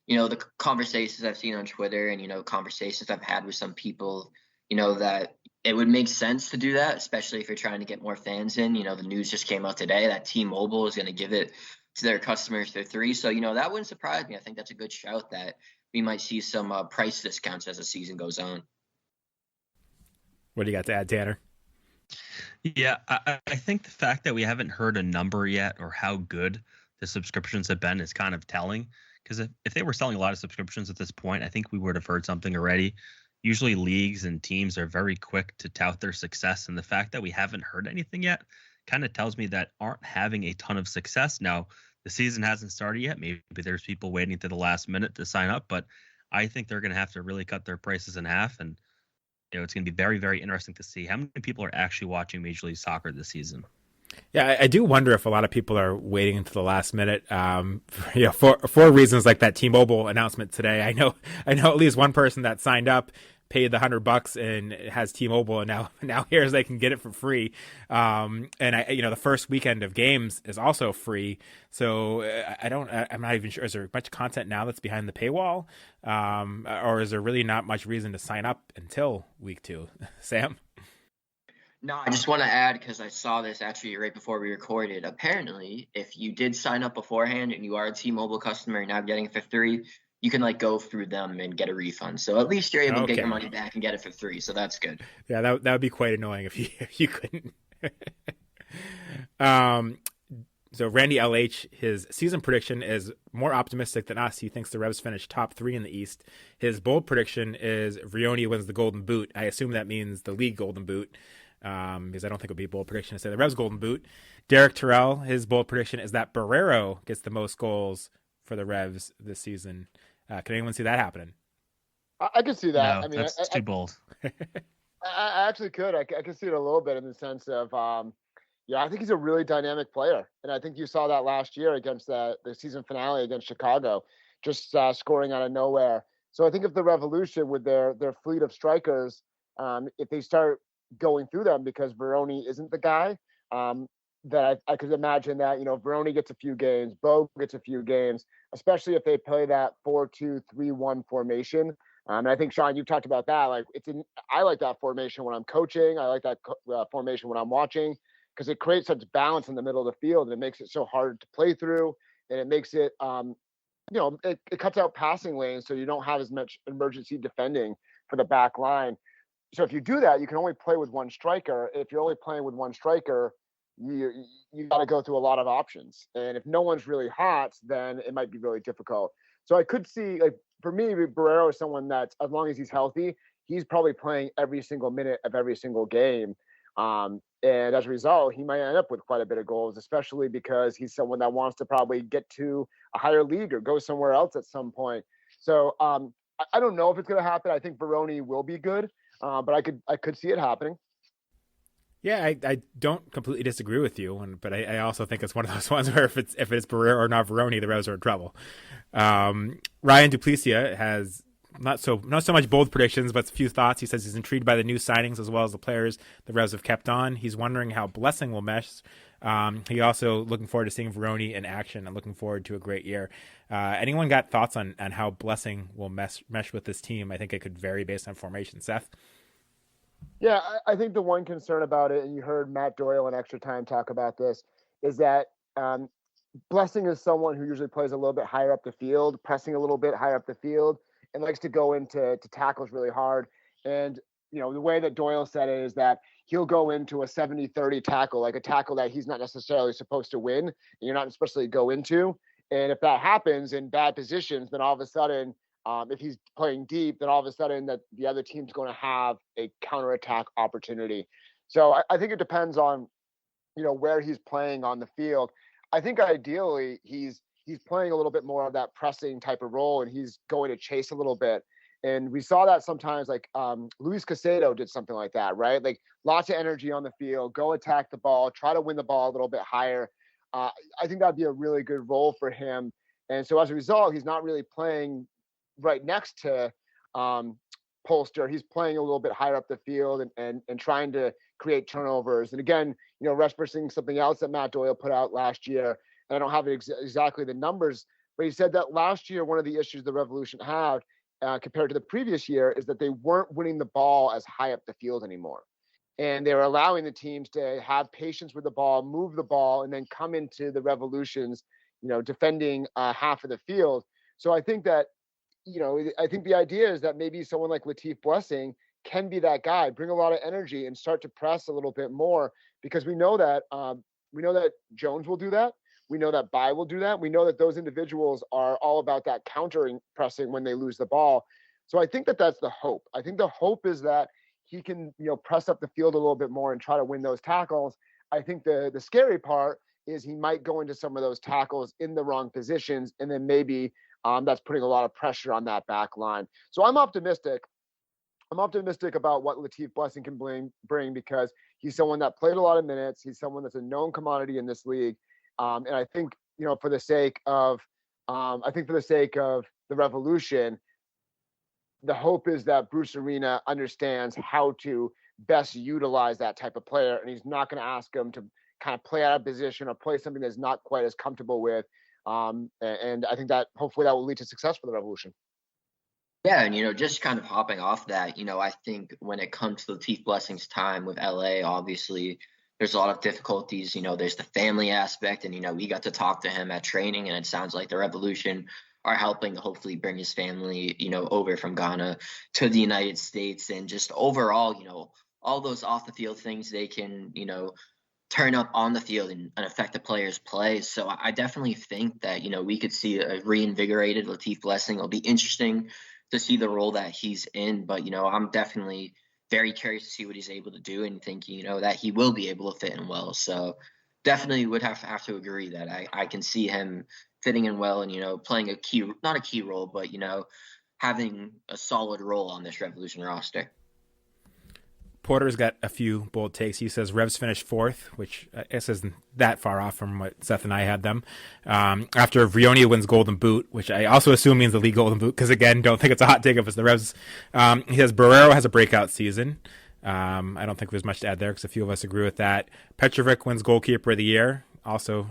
the conversations I've seen on Twitter and, conversations I've had with some people, that it would make sense to do that, especially if you're trying to get more fans in. The news just came out today that T-Mobile is going to give it to their customers for 3. So, that wouldn't surprise me. I think that's a good shout that we might see some price discounts as the season goes on. What do you got to add, Tanner? Yeah, I think the fact that we haven't heard a number yet or how good the subscriptions have been is kind of telling. Because if they were selling a lot of subscriptions at this point, I think we would have heard something already. Usually leagues and teams are very quick to tout their success. And the fact that we haven't heard anything yet kind of tells me that aren't having a ton of success. Now, the season hasn't started yet. Maybe there's people waiting to the last minute to sign up. But I think they're going to have to really cut their prices in half. And it's going to be very, very interesting to see how many people are actually watching Major League Soccer this season. Yeah, I do wonder if a lot of people are waiting until the last minute, for reasons like that T-Mobile announcement today. I know at least one person that signed up, paid the $100 and has T-Mobile, and now here's they can get it for free. And the first weekend of games is also free. So I'm not even sure. Is there much content now that's behind the paywall, or is there really not much reason to sign up until week 2? Sam? No, I just want to add, because I saw this actually right before we recorded. Apparently, if you did sign up beforehand and you are a T-Mobile customer and now getting it for 3, you can like go through them and get a refund. So at least you're able to get your Okay. money back and get it for free. So that's good. Yeah, that would be quite annoying if you couldn't. um, so Randy LH, his season prediction is more optimistic than us. He thinks the Revs finish top 3 in the East. His bold prediction is Vrioni wins the Golden Boot. I assume that means the league Golden Boot, because I don't think it would be a bold prediction to say the Revs Golden Boot. Derek Terrell, his bold prediction is that Barrero gets the most goals for the Revs this season. Can anyone see that happening? I can see that. No, I mean, that's too bold. I actually could. I can see it a little bit in the sense of, yeah, I think he's a really dynamic player, and I think you saw that last year against the season finale against Chicago, just scoring out of nowhere. So I think if the Revolution with their fleet of strikers, if they start going through them because Vrioni isn't the guy, that I could imagine that Vrioni gets a few games, Bo gets a few games, especially if they play that 4-2-3-1 formation. And I think, Sean, you've talked about that. Like, I like that formation when I'm coaching. I like that formation when I'm watching, because it creates such balance in the middle of the field, and it makes it so hard to play through, and it makes it, it cuts out passing lanes, so you don't have as much emergency defending for the back line. So if you do that, you can only play with one striker. If you're only playing with one striker, you got to go through a lot of options. And if no one's really hot, then it might be really difficult. So I could see, like, for me, Barrero is someone that, as long as he's healthy, he's probably playing every single minute of every single game. And as a result, he might end up with quite a bit of goals, especially because he's someone that wants to probably get to a higher league or go somewhere else at some point. So I don't know if it's going to happen. I think Vrioni will be good, but I could see it happening. Yeah, I don't completely disagree with you, but I also think it's one of those ones where if it's Barrero or not Vrioni, the Revs are in trouble. Ryan Duplessis has not so much bold predictions, but a few thoughts. He says he's intrigued by the new signings as well as the players the Revs have kept on. He's wondering how Blessing will mesh. He also looking forward to seeing Vrioni in action and looking forward to a great year. Anyone got thoughts on how Blessing will mesh with this team? I think it could vary based on formation. Seth? Yeah, I think the one concern about it, and you heard Matt Doyle in Extra Time talk about this, is that Blessing is someone who usually plays a little bit higher up the field, pressing a little bit higher up the field, and likes to go into tackles really hard. And, the way that Doyle said it is that he'll go into a 70-30 tackle, like a tackle that he's not necessarily supposed to win, and you're not supposed to go into. And if that happens in bad positions, then all of a sudden, if he's playing deep, then all of a sudden that the other team's going to have a counterattack opportunity. So I think it depends on, where he's playing on the field. I think ideally he's playing a little bit more of that pressing type of role, and he's going to chase a little bit. And we saw that sometimes, like Luis Casado did something like that, right? Like lots of energy on the field, go attack the ball, try to win the ball a little bit higher. I think that'd be a really good role for him. And so as a result, he's not really playing right next to Polster. He's playing a little bit higher up the field and trying to create turnovers. And again, referencing something else that Matt Doyle put out last year, and I don't have exactly the numbers, but he said that last year, one of the issues the Revolution had compared to the previous year is that they weren't winning the ball as high up the field anymore. And they were allowing the teams to have patience with the ball, move the ball, and then come into the Revolution's, defending half of the field. So I think that, I think the idea is that maybe someone like Latif Blessing can be that guy, bring a lot of energy and start to press a little bit more, because we know that Jones will do that. We know that Bai will do that. We know that those individuals are all about that countering pressing when they lose the ball. So I think that that's the hope. I think the hope is that he can, press up the field a little bit more and try to win those tackles. I think the scary part is he might go into some of those tackles in the wrong positions, and then maybe that's putting a lot of pressure on that back line. So I'm optimistic. I'm optimistic about what Latif Blessing can bring, because he's someone that played a lot of minutes. He's someone that's a known commodity in this league. And I think, for the sake of the Revolution, the hope is that Bruce Arena understands how to best utilize that type of player, and he's not going to ask him to kind of play out of position or play something that's not quite as comfortable with. And I think that hopefully that will lead to success for the Revolution. Yeah, and just kind of hopping off that, I think when it comes to Latif Blessing's time with LA, obviously there's a lot of difficulties. There's the family aspect, and we got to talk to him at training, and it sounds like the Revolution are helping to hopefully bring his family, over from Ghana to the United States. And just overall, all those off the field things they can, turn up on the field and affect the players' play. So I definitely think that, we could see a reinvigorated Latif Blessing. It'll be interesting to see the role that he's in. But, I'm definitely very curious to see what he's able to do, and thinking, that he will be able to fit in well. So definitely would have to agree that I can see him fitting in well and, playing not a key role, but, having a solid role on this Revolution roster. Porter's got a few bold takes. He says Revs finished fourth, which I guess isn't that far off from what Seth and I had them. After Vrioni wins Golden Boot, which I also assume means the league Golden Boot, because again, don't think it's a hot take if it's the Revs. He says Barrero has a breakout season. I don't think there's much to add there because a few of us agree with that. Petrovic wins goalkeeper of the year. Also,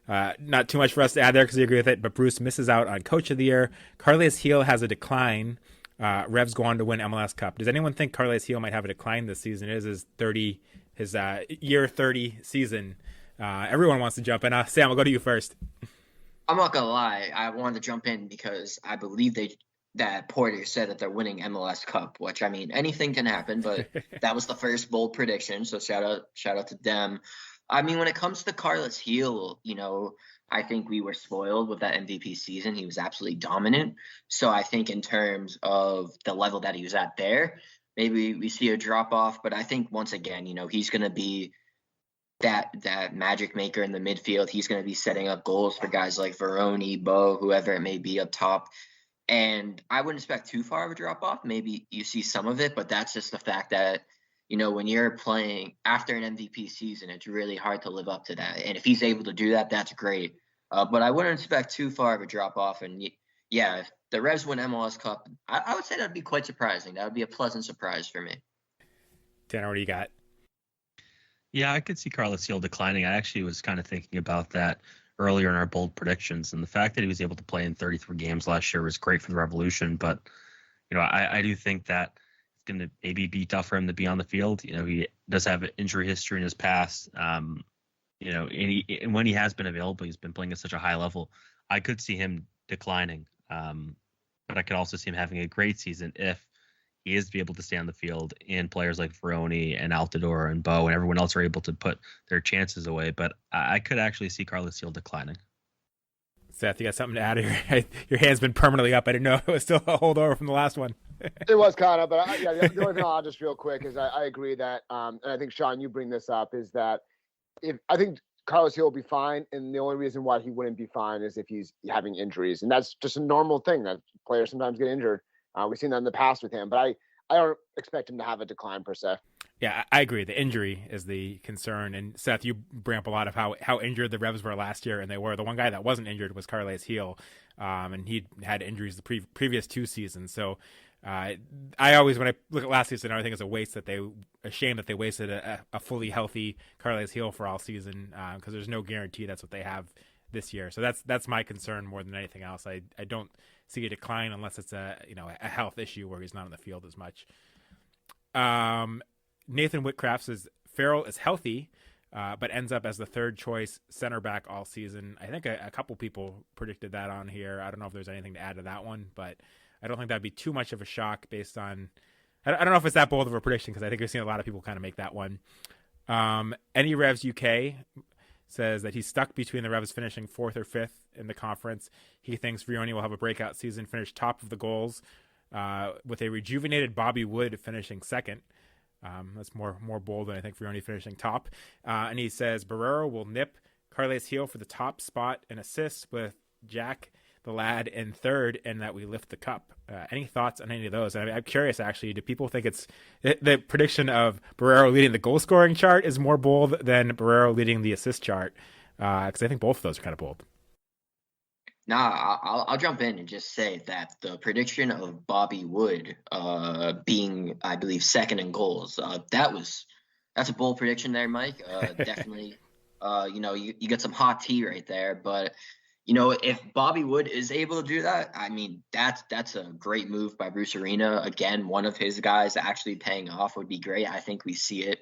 not too much for us to add there because we agree with it, but Bruce misses out on coach of the year. Carles Heel has a decline. Revs go on to win MLS Cup. Does anyone think Carles Heel might have a decline this season? It is his year 30 season. Everyone wants to jump in. Sam, I'll go to you first. I'm not gonna lie, I wanted to jump in because I believe that Porter said that they're winning MLS Cup, which, I mean, anything can happen, but that was the first bold prediction. So shout out to them. I mean, when it comes to Carles Heel, I think we were spoiled with that MVP season. He was absolutely dominant. So I think in terms of the level that he was at there, maybe we see a drop off. But I think once again, he's going to be that magic maker in the midfield. He's going to be setting up goals for guys like Vrioni, Bo, whoever it may be up top. And I wouldn't expect too far of a drop off. Maybe you see some of it, but that's just the fact that, when you're playing after an MVP season, it's really hard to live up to that. And if he's able to do that, that's great. But I wouldn't expect too far of a drop off. And yeah, if the Revs win MLS Cup, I would say that'd be quite surprising. That would be a pleasant surprise for me. Tanner, what do you got? Yeah, I could see Carles Heel declining. I actually was kind of thinking about that earlier in our bold predictions. And the fact that he was able to play in 33 games last year was great for the Revolution. But, I do think that it's going to maybe be tough for him to be on the field. He does have an injury history in his past. And when he has been available, he's been playing at such a high level. I could see him declining. But I could also see him having a great season if he is to be able to stay on the field, and players like Vrioni and Altidore and Bo and everyone else are able to put their chances away. But I could actually see Carles Heel declining. Seth, you got something to add here? Your hand's been permanently up. I didn't know it was still a holdover from the last one. It was kind of, but the only thing I'll just real quick is I agree that, and I think, Sean, you bring this up, is that I think Carles Heel will be fine, and the only reason why he wouldn't be fine is if he's having injuries, and that's just a normal thing that players sometimes get injured. We've seen that in the past with him, but I don't expect him to have a decline per se. Yeah, I agree. The injury is the concern. And Seth, you bring up a lot of how injured the Revs were last year, and they were. The one guy that wasn't injured was Carles Heel, and he had injuries the previous two seasons. So I always, when I look at last season, I think it's a shame that they wasted a fully healthy Carles Heel for all season, because there's no guarantee that's what they have this year. So that's my concern more than anything else. I don't see a decline unless it's a health issue where he's not on the field as much. Nathan Whitcraft says Farrell is healthy, but ends up as the third choice center back all season. I think a couple people predicted that on here. I don't know if there's anything to add to that one, but I don't think that'd be too much of a shock based on. I don't know if it's that bold of a prediction, because I think we've seen a lot of people kind of make that one. Any Revs UK says that he's stuck between the Revs finishing 4th or 5th in the conference. He thinks Vrioni will have a breakout season, finish top of the goals, with a rejuvenated Bobby Wood finishing 2nd. That's more bold than I think Vrioni finishing top. And he says Barrero will nip Carles Heel for the top spot in assists, with Jack the Lad in 3rd, and that we lift the cup. Any thoughts on any of those? I'm curious, actually. Do people think it's the prediction of Barrero leading the goal scoring chart is more bold than Barrero leading the assist chart? Because I think both of those are kind of bold. Nah, I'll jump in and just say that the prediction of Bobby Wood being, I believe, 2nd in goals, that's a bold prediction there, Mike. Definitely, you get some hot tea right there. But if Bobby Wood is able to do that, I mean, that's a great move by Bruce Arena. Again, one of his guys actually paying off would be great. I think we see it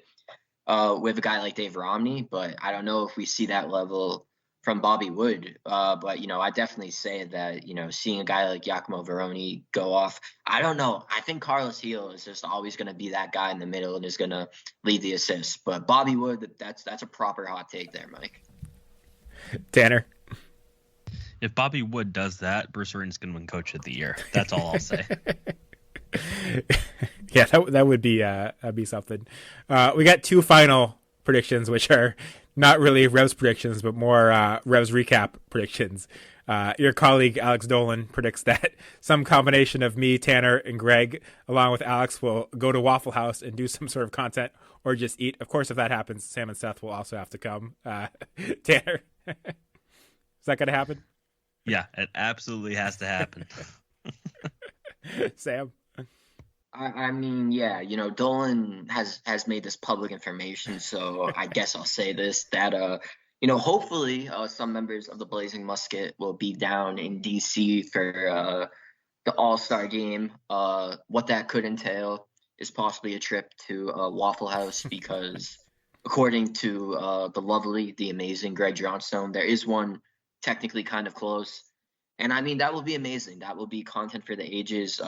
with a guy like Dave Romney, but I don't know if we see that level from Bobby Wood. But, you know, I definitely say that, you know, seeing a guy like Giacomo Veroni go off, I don't know. I think Carlos Heel is just always going to be that guy in the middle and is going to lead the assists. But Bobby Wood, that's a proper hot take there, Mike. Tanner? If Bobby Wood does that, Bruce Arena's going to win Coach of the Year. That's all I'll say. Yeah, that would be that'd be something. We got two final predictions, which are not really Revs predictions, but more Revs recap predictions. Your colleague Alex Dolan predicts that some combination of me, Tanner, and Greg, along with Alex, will go to Waffle House and do some sort of content or just eat. Of course, if that happens, Sam and Seth will also have to come. Tanner, is that going to happen? Yeah, it absolutely has to happen. Sam? I mean, yeah, you know, Dolan has made this public information, so I guess I'll say this, that you know, hopefully some members of the Blazing Musket will be down in DC for the All-Star game. What that could entail is possibly a trip to Waffle House because according to the lovely, the amazing Greg Johnstone, there is one technically kind of close. And I mean, that will be amazing. That will be content for the ages.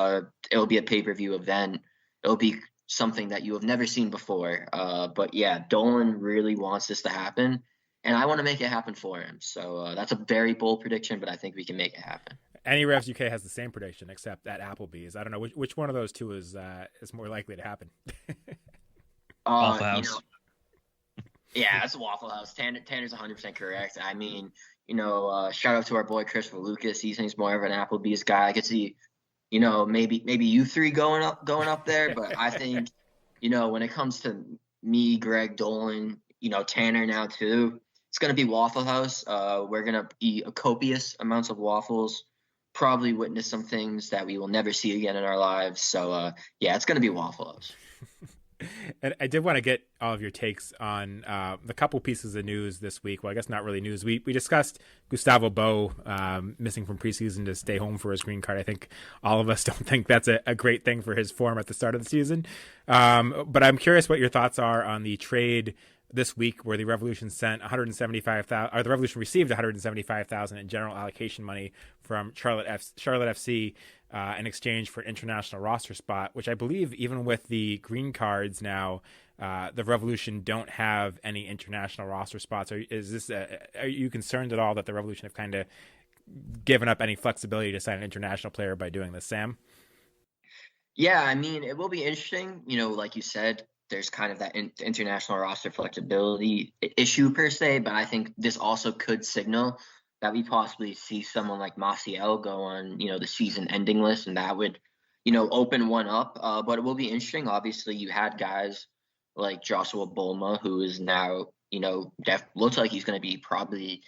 It'll be a pay-per-view event. It'll be something that you have never seen before. But yeah, Dolan really wants this to happen, and I want to make it happen for him. So that's a very bold prediction, but I think we can make it happen. Any Revs UK has the same prediction, except at Applebee's. I don't know which one of those two is more likely to happen. Waffle House. You know, yeah, it's Waffle House. Tanner's 100% correct. I mean, you know, shout out to our boy Christopher Lucas. He's more of an Applebee's guy. I could see, you know, maybe you three going up there, but I think, you know, when it comes to me, Greg, Dolan, you know, Tanner now too, it's gonna be Waffle House. We're gonna eat copious amounts of waffles, probably witness some things that we will never see again in our lives. So yeah, it's gonna be Waffle House. And I did want to get all of your takes on the couple pieces of news this week. Well, I guess not really news. We discussed Gustavo Bo missing from preseason to stay home for his green card. I think all of us don't think that's a great thing for his form at the start of the season. But I'm curious what your thoughts are on the trade this week where the Revolution sent $175,000, or the Revolution received $175,000 in general allocation money from Charlotte FC in exchange for an international roster spot, which I believe even with the green cards now, the Revolution don't have any international roster spots. Are you concerned at all that the Revolution have kind of given up any flexibility to sign an international player by doing this, Sam? Yeah, I mean, it will be interesting. You know, like you said, there's kind of that international roster flexibility issue per se, but I think this also could signal that we possibly see someone like Maciel go on, you know, the season ending list, and that would, you know, open one up. But it will be interesting. Obviously, you had guys like Joshua Bolma, who is now, you know, looks like he's going to be probably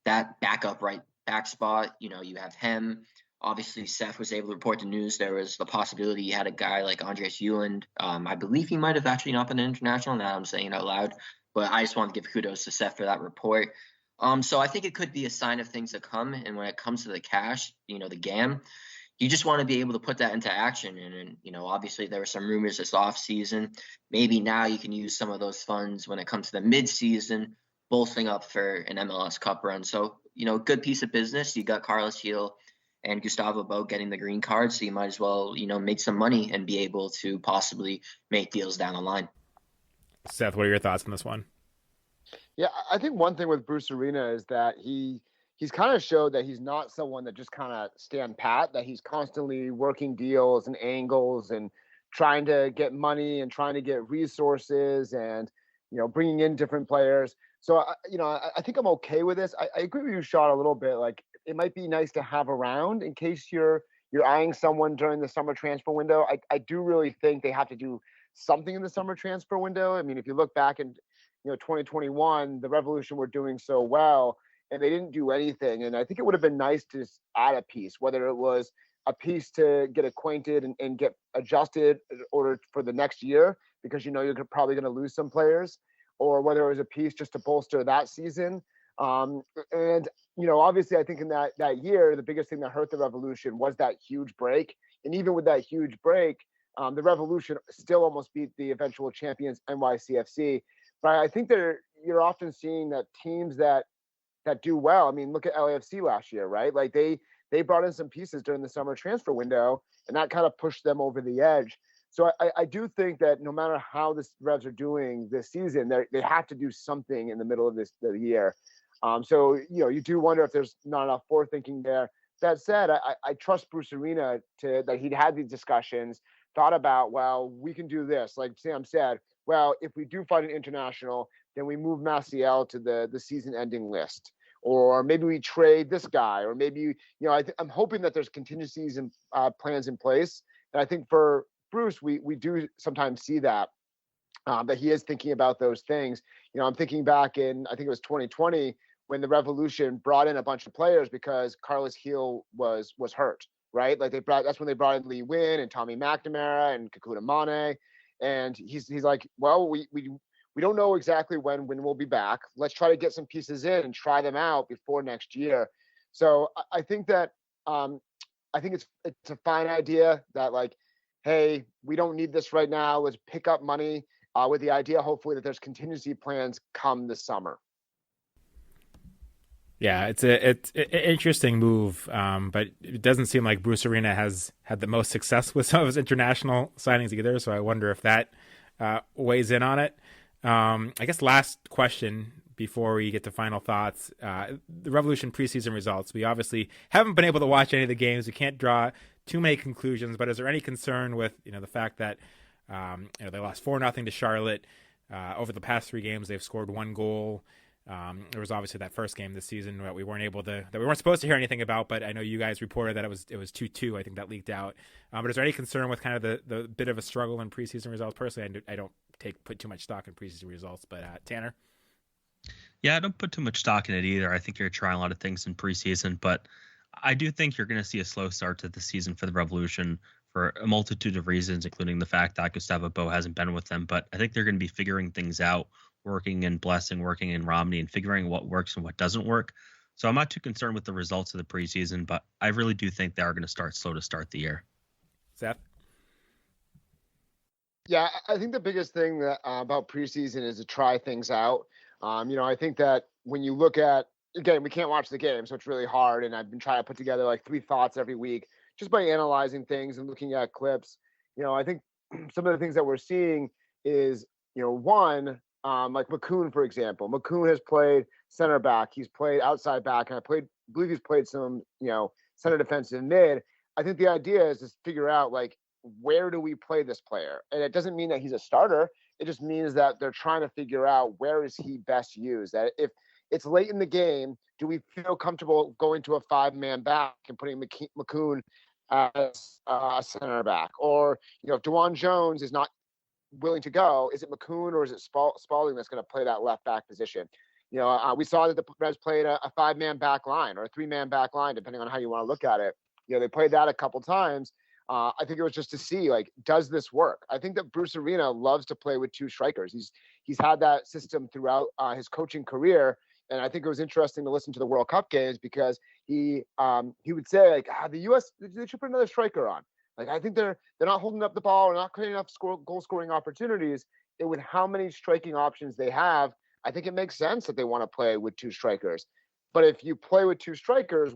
that backup right back spot. You know, you have him. Obviously, Seth was able to report the news. There was the possibility you had a guy like Andreas Euland. I believe he might have actually not been international. Now I'm saying it out loud. But I just want to give kudos to Seth for that report. So I think it could be a sign of things to come. And when it comes to the cash, you know, the GAM, you just want to be able to put that into action. And you know, obviously there were some rumors this offseason. Maybe now you can use some of those funds when it comes to the midseason, bolstering up for an MLS Cup run. So, you know, good piece of business. You got Carlos Heel and Gustavo Bo getting the green card, so you might as well, you know, make some money and be able to possibly make deals down the line. Seth, what are your thoughts on this one? Yeah, I think one thing with Bruce Arena is that he's kind of showed that he's not someone that just kind of stand pat, that he's constantly working deals and angles and trying to get money and trying to get resources and, you know, bringing in different players. So, you know, I think I'm okay with this. I agree with you, Sean, a little bit. Like, it might be nice to have around in case you're eyeing someone during the summer transfer window. I do really think they have to do something in the summer transfer window. I mean, if you look back in, you know, 2021, the Revolution were doing so well and they didn't do anything. And I think it would have been nice to add a piece, whether it was a piece to get acquainted and get adjusted in order for the next year, because, you know, you're probably going to lose some players, or whether it was a piece just to bolster that season. And, you know, obviously I think in that year, the biggest thing that hurt the Revolution was that huge break. And even with that huge break, the Revolution still almost beat the eventual champions NYCFC. But I think you're often seeing that teams that that do well. I mean, look at LAFC last year, right? Like they brought in some pieces during the summer transfer window, and that kind of pushed them over the edge. So I do think that no matter how the Revs are doing this season, they have to do something in the middle of the year. So you do wonder if there's not enough forethinking there. That said, I trust Bruce Arena that he'd had these discussions, thought about, well, we can do this. Like Sam said, well, if we do find an international, then we move Maciel to the season-ending list, or maybe we trade this guy, or maybe I'm hoping that there's contingencies and plans in place. And I think for Bruce, we do sometimes see that he is thinking about those things. I'm thinking back in, I think it was 2020, when the Revolution brought in a bunch of players because Carlos Heel was hurt, right? Like that's when they brought in Lee Win and Tommy McNamara and Kakuta Mane. And he's like, well, we don't know exactly when we'll be back. Let's try to get some pieces in and try them out before next year. So I think that I think it's a fine idea that, like, hey, we don't need this right now. Let's pick up money with the idea, hopefully, that there's contingency plans come this summer. Yeah, it's an interesting move, but it doesn't seem like Bruce Arena has had the most success with some of his international signings either. So I wonder if that weighs in on it. I guess last question before we get to final thoughts. The Revolution preseason results. We obviously haven't been able to watch any of the games. We can't draw too many conclusions. But is there any concern with the fact that they lost 4-0 to Charlotte over the past 3 games? They've scored 1 goal. There was obviously that first game this season that we weren't supposed to hear anything about, but I know you guys reported that it was 2-2. I think that leaked out. But is there any concern with kind of the bit of a struggle in preseason results? Personally, I don't put too much stock in preseason results, but Tanner? Yeah, I don't put too much stock in it either. I think you're trying a lot of things in preseason, but I do think you're going to see a slow start to the season for the Revolution for a multitude of reasons, including the fact that Gustavo Bo hasn't been with them. But I think they're going to be figuring things out, working in Blessing, working in Romney, and figuring what works and what doesn't work. So I'm not too concerned with the results of the preseason, but I really do think they are going to start slow to start the year. Seth? Yeah, I think the biggest thing that, about preseason is to try things out. I think that when you look at, again, we can't watch the game, so it's really hard. And I've been trying to put together like 3 thoughts every week just by analyzing things and looking at clips. I think some of the things that we're seeing is, one, like Macoun, for example. Macoun has played center back. He's played outside back. And I believe he's played some, center defensive mid. I think the idea is to figure out, like, where do we play this player? And it doesn't mean that he's a starter. It just means that they're trying to figure out where is he best used. That if it's late in the game, do we feel comfortable going to a 5-man back and putting Macoun as a center back? Or, if DeJuan Jones is not willing to go, is it Macoun or is it Spalding that's going to play that left back position? We saw that the Reds played a 5-man back line or a 3-man back line, depending on how you want to look at it. They played that a couple times. I think it was just to see, like, does this work? I think that Bruce Arena loves to play with 2 strikers. He's had that system throughout his coaching career. And I think it was interesting to listen to the World Cup games because he would say, like, the U.S., they should put another striker on. Like, I think they're not holding up the ball or not creating enough goal scoring opportunities. And with how many striking options they have, I think it makes sense that they want to play with 2 strikers. But if you play with 2 strikers,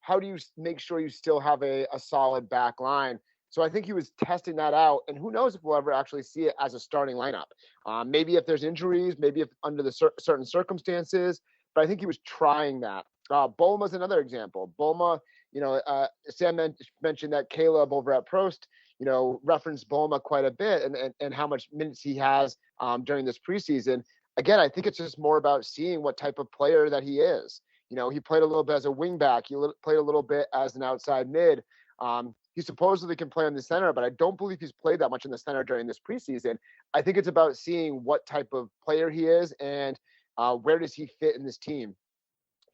how do you make sure you still have a solid back line? So I think he was testing that out, and who knows if we'll ever actually see it as a starting lineup. Maybe if there's injuries, maybe if under the certain circumstances, but I think he was trying that. Bulma's another example. Bulma, Sam mentioned that Caleb over at Prost, referenced Bulma quite a bit and how much minutes he has during this preseason. Again, I think it's just more about seeing what type of player that he is. He played a little bit as a wing back. He played a little bit as an outside mid. He supposedly can play in the center, but I don't believe he's played that much in the center during this preseason. I think it's about seeing what type of player he is and where does he fit in this team.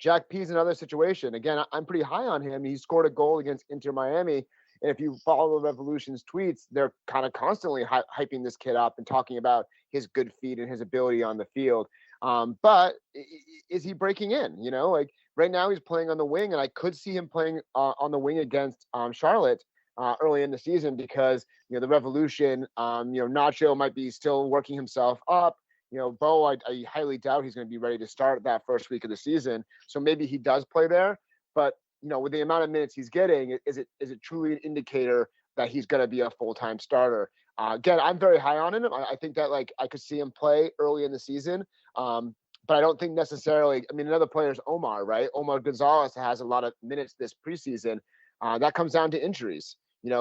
Jack P's another situation. Again, I'm pretty high on him. He scored a goal against Inter Miami. And if you follow the Revolution's tweets, they're kind of constantly hyping this kid up and talking about his good feet and his ability on the field. But is he breaking in? Like right now he's playing on the wing, and I could see him playing on the wing against Charlotte early in the season because, the Revolution, Nacho might be still working himself up. Bo, I highly doubt he's going to be ready to start that first week of the season. So maybe he does play there. But, with the amount of minutes he's getting, is it truly an indicator that he's going to be a full-time starter? Again, I'm very high on him. I think that I could see him play early in the season. But I don't think necessarily, another player is Omar, right? Omar Gonzalez has a lot of minutes this preseason. That comes down to injuries.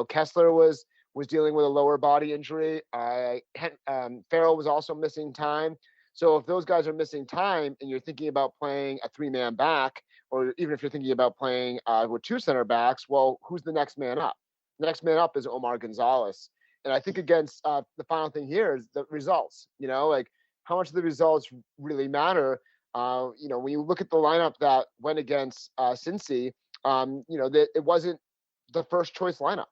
Kessler was dealing with a lower body injury. Farrell was also missing time. So if those guys are missing time and you're thinking about playing a 3-man back, or even if you're thinking about playing with 2 center backs, well, who's the next man up? The next man up is Omar Gonzalez. And I think against the final thing here is the results, how much of the results really matter. When you look at the lineup that went against Cincy, it wasn't the first choice lineup,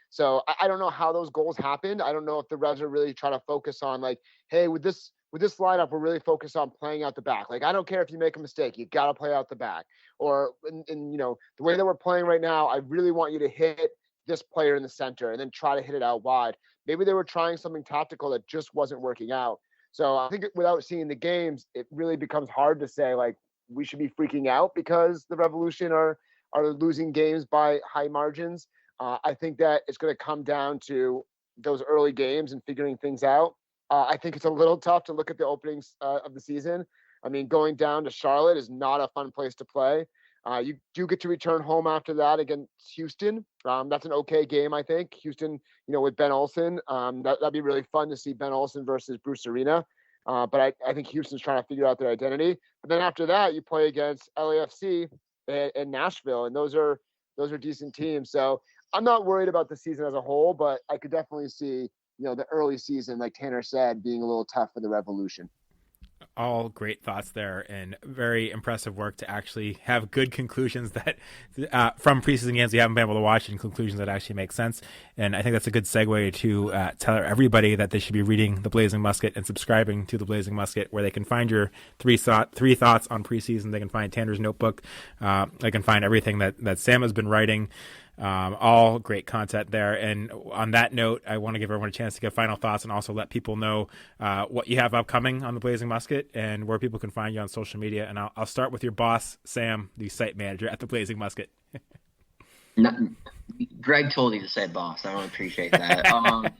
So I don't know how those goals happened. I don't know if the Revs are really trying to focus on hey, with this lineup, we're really focused on playing out the back. I don't care if you make a mistake, you got to play out the back. Or, the way that we're playing right now, I really want you to hit this player in the center and then try to hit it out wide. Maybe they were trying something tactical that just wasn't working out. So I think without seeing the games, it really becomes hard to say we should be freaking out because the Revolution are losing games by high margins. I think that it's going to come down to those early games and figuring things out. I think it's a little tough to look at the openings of the season. Going down to Charlotte is not a fun place to play. You do get to return home after that against Houston. That's an okay game, I think. Houston, with Ben Olsen, that'd be really fun to see Ben Olsen versus Bruce Arena. But I think Houston's trying to figure out their identity. But then after that, you play against LAFC and Nashville, and those are decent teams. So I'm not worried about the season as a whole, but I could definitely see, the early season, like Tanner said, being a little tough for the Revolution. All great thoughts there, and very impressive work to actually have good conclusions that from preseason games you haven't been able to watch, and conclusions that actually make sense. And I think that's a good segue to tell everybody that they should be reading The Blazing Musket and subscribing to The Blazing Musket, where they can find your three thoughts on preseason. They can find Tanner's notebook. They can find everything that Sam has been writing. All great content there. And on that note, I want to give everyone a chance to give final thoughts and also let people know what you have upcoming on The Blazing Musket and where people can find you on social media. And I'll start with your boss, Sam, the site manager at The Blazing Musket. Greg told you to say boss. I don't appreciate that.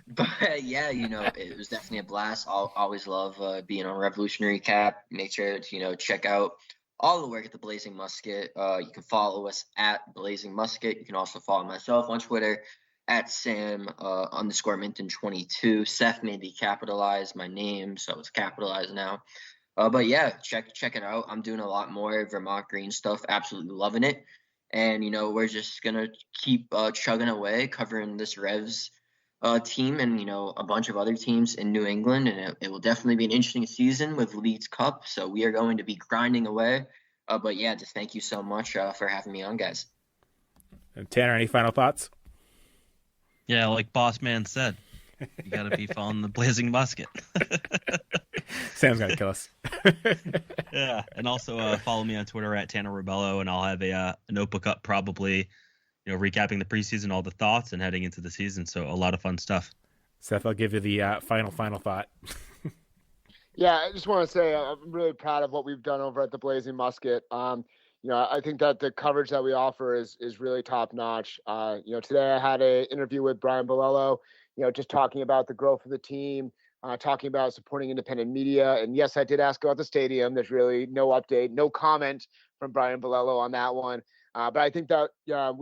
But yeah, it was definitely a blast. I'll always love being on Revolutionary Cap. Make sure to, check out all the work at The Blazing Musket. You can follow us at Blazing Musket. You can also follow myself on Twitter at Sam _Minton 22. Seth may be capitalized, my name, so it's capitalized now. But yeah, check it out. I'm doing a lot more Vermont Green stuff. Absolutely loving it. And, we're just going to keep chugging away, covering this Revs team and, a bunch of other teams in New England. And it will definitely be an interesting season with Leeds Cup. So we are going to be grinding away. But yeah, just thank you so much for having me on, guys. And Tanner, any final thoughts? Yeah, like Boss Man said, you got to be following The Blazing Musket. Sam's going to kill us. Yeah, and also follow me on Twitter at Tanner Rebelo, and I'll have a notebook up probably, recapping the preseason, all the thoughts, and heading into the season. So a lot of fun stuff. Seth, I'll give you the final thought. Yeah, I just want to say I'm really proud of what we've done over at the Blazing Musket. I think that the coverage that we offer is really top notch. Today I had an interview with Brian Bolello, just talking about the growth of the team, talking about supporting independent media. And yes, I did ask about the stadium. There's really no update, no comment from Brian Bolello on that one. But I think that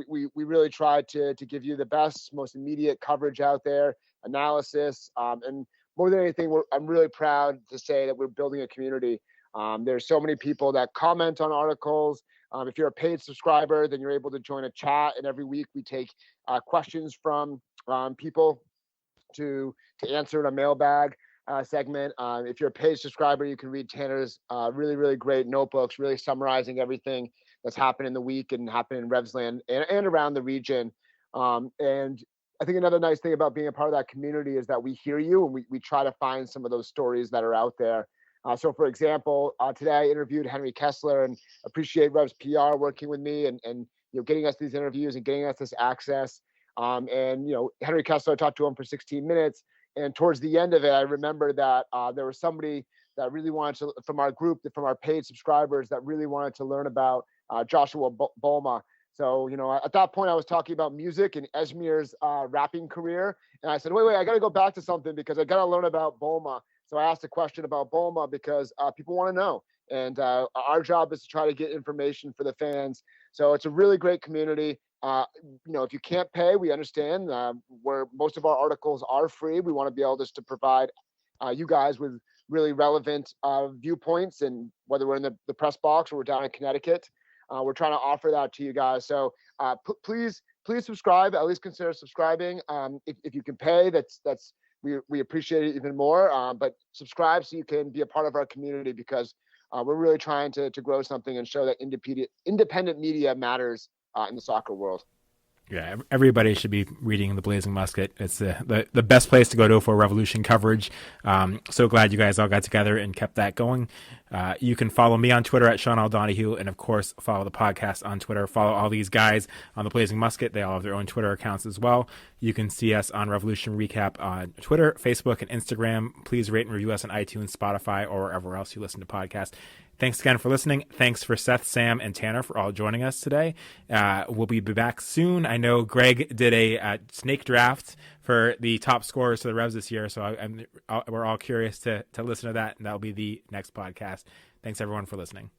we really tried to give you the best, most immediate coverage out there, analysis, and more than anything, I'm really proud to say that we're building a community. There's so many people that comment on articles. If you're a paid subscriber, then you're able to join a chat. And every week we take questions from people to answer in a mailbag segment. If you're a paid subscriber, you can read Tanner's really, really great notebooks, really summarizing everything that's happened in the week and happened in Revsland and around the region. And I think another nice thing about being a part of that community is that we hear you and we try to find some of those stories that are out there. So for example, today I interviewed Henry Kessler, and appreciate Revs PR working with me and getting us these interviews and getting us this access. And Henry Kessler, I talked to him for 16 minutes. And towards the end of it, I remember that there was somebody that really wanted to, from our group, from our paid subscribers, that really wanted to learn about Joshua Bolma. So, at that point I was talking about music and Esmir's rapping career. And I said, wait, I got to go back to something because I got to learn about Bolma. So I asked a question about Bolma because people want to know. And our job is to try to get information for the fans. So it's a really great community. If you can't pay, we understand. Where most of our articles are free, we want to be able just to provide you guys with really relevant viewpoints. And whether we're in the press box or we're down in Connecticut, we're trying to offer that to you guys. So please subscribe. At least consider subscribing. If you can pay, we appreciate it even more. But subscribe so you can be a part of our community, because we're really trying to grow something and show that independent media matters in the soccer world. Yeah, everybody should be reading the Blazing Musket. It's the best place to go to for Revolution coverage. So glad you guys all got together and kept that going. You can follow me on Twitter at Sean L. Donahue, and of course follow the podcast on Twitter. Follow all these guys on the Blazing Musket. They all have their own Twitter accounts as well. You can see us on Revolution Recap on Twitter, Facebook, and Instagram. Please rate and review us on iTunes, Spotify, or wherever else you listen to podcasts. Thanks again for listening. Thanks for Seth, Sam, and Tanner for all joining us today. We'll be back soon. I know Greg did a snake draft for the top scorers to the Revs this year, so we're all curious to listen to that, and that'll be the next podcast. Thanks, everyone, for listening.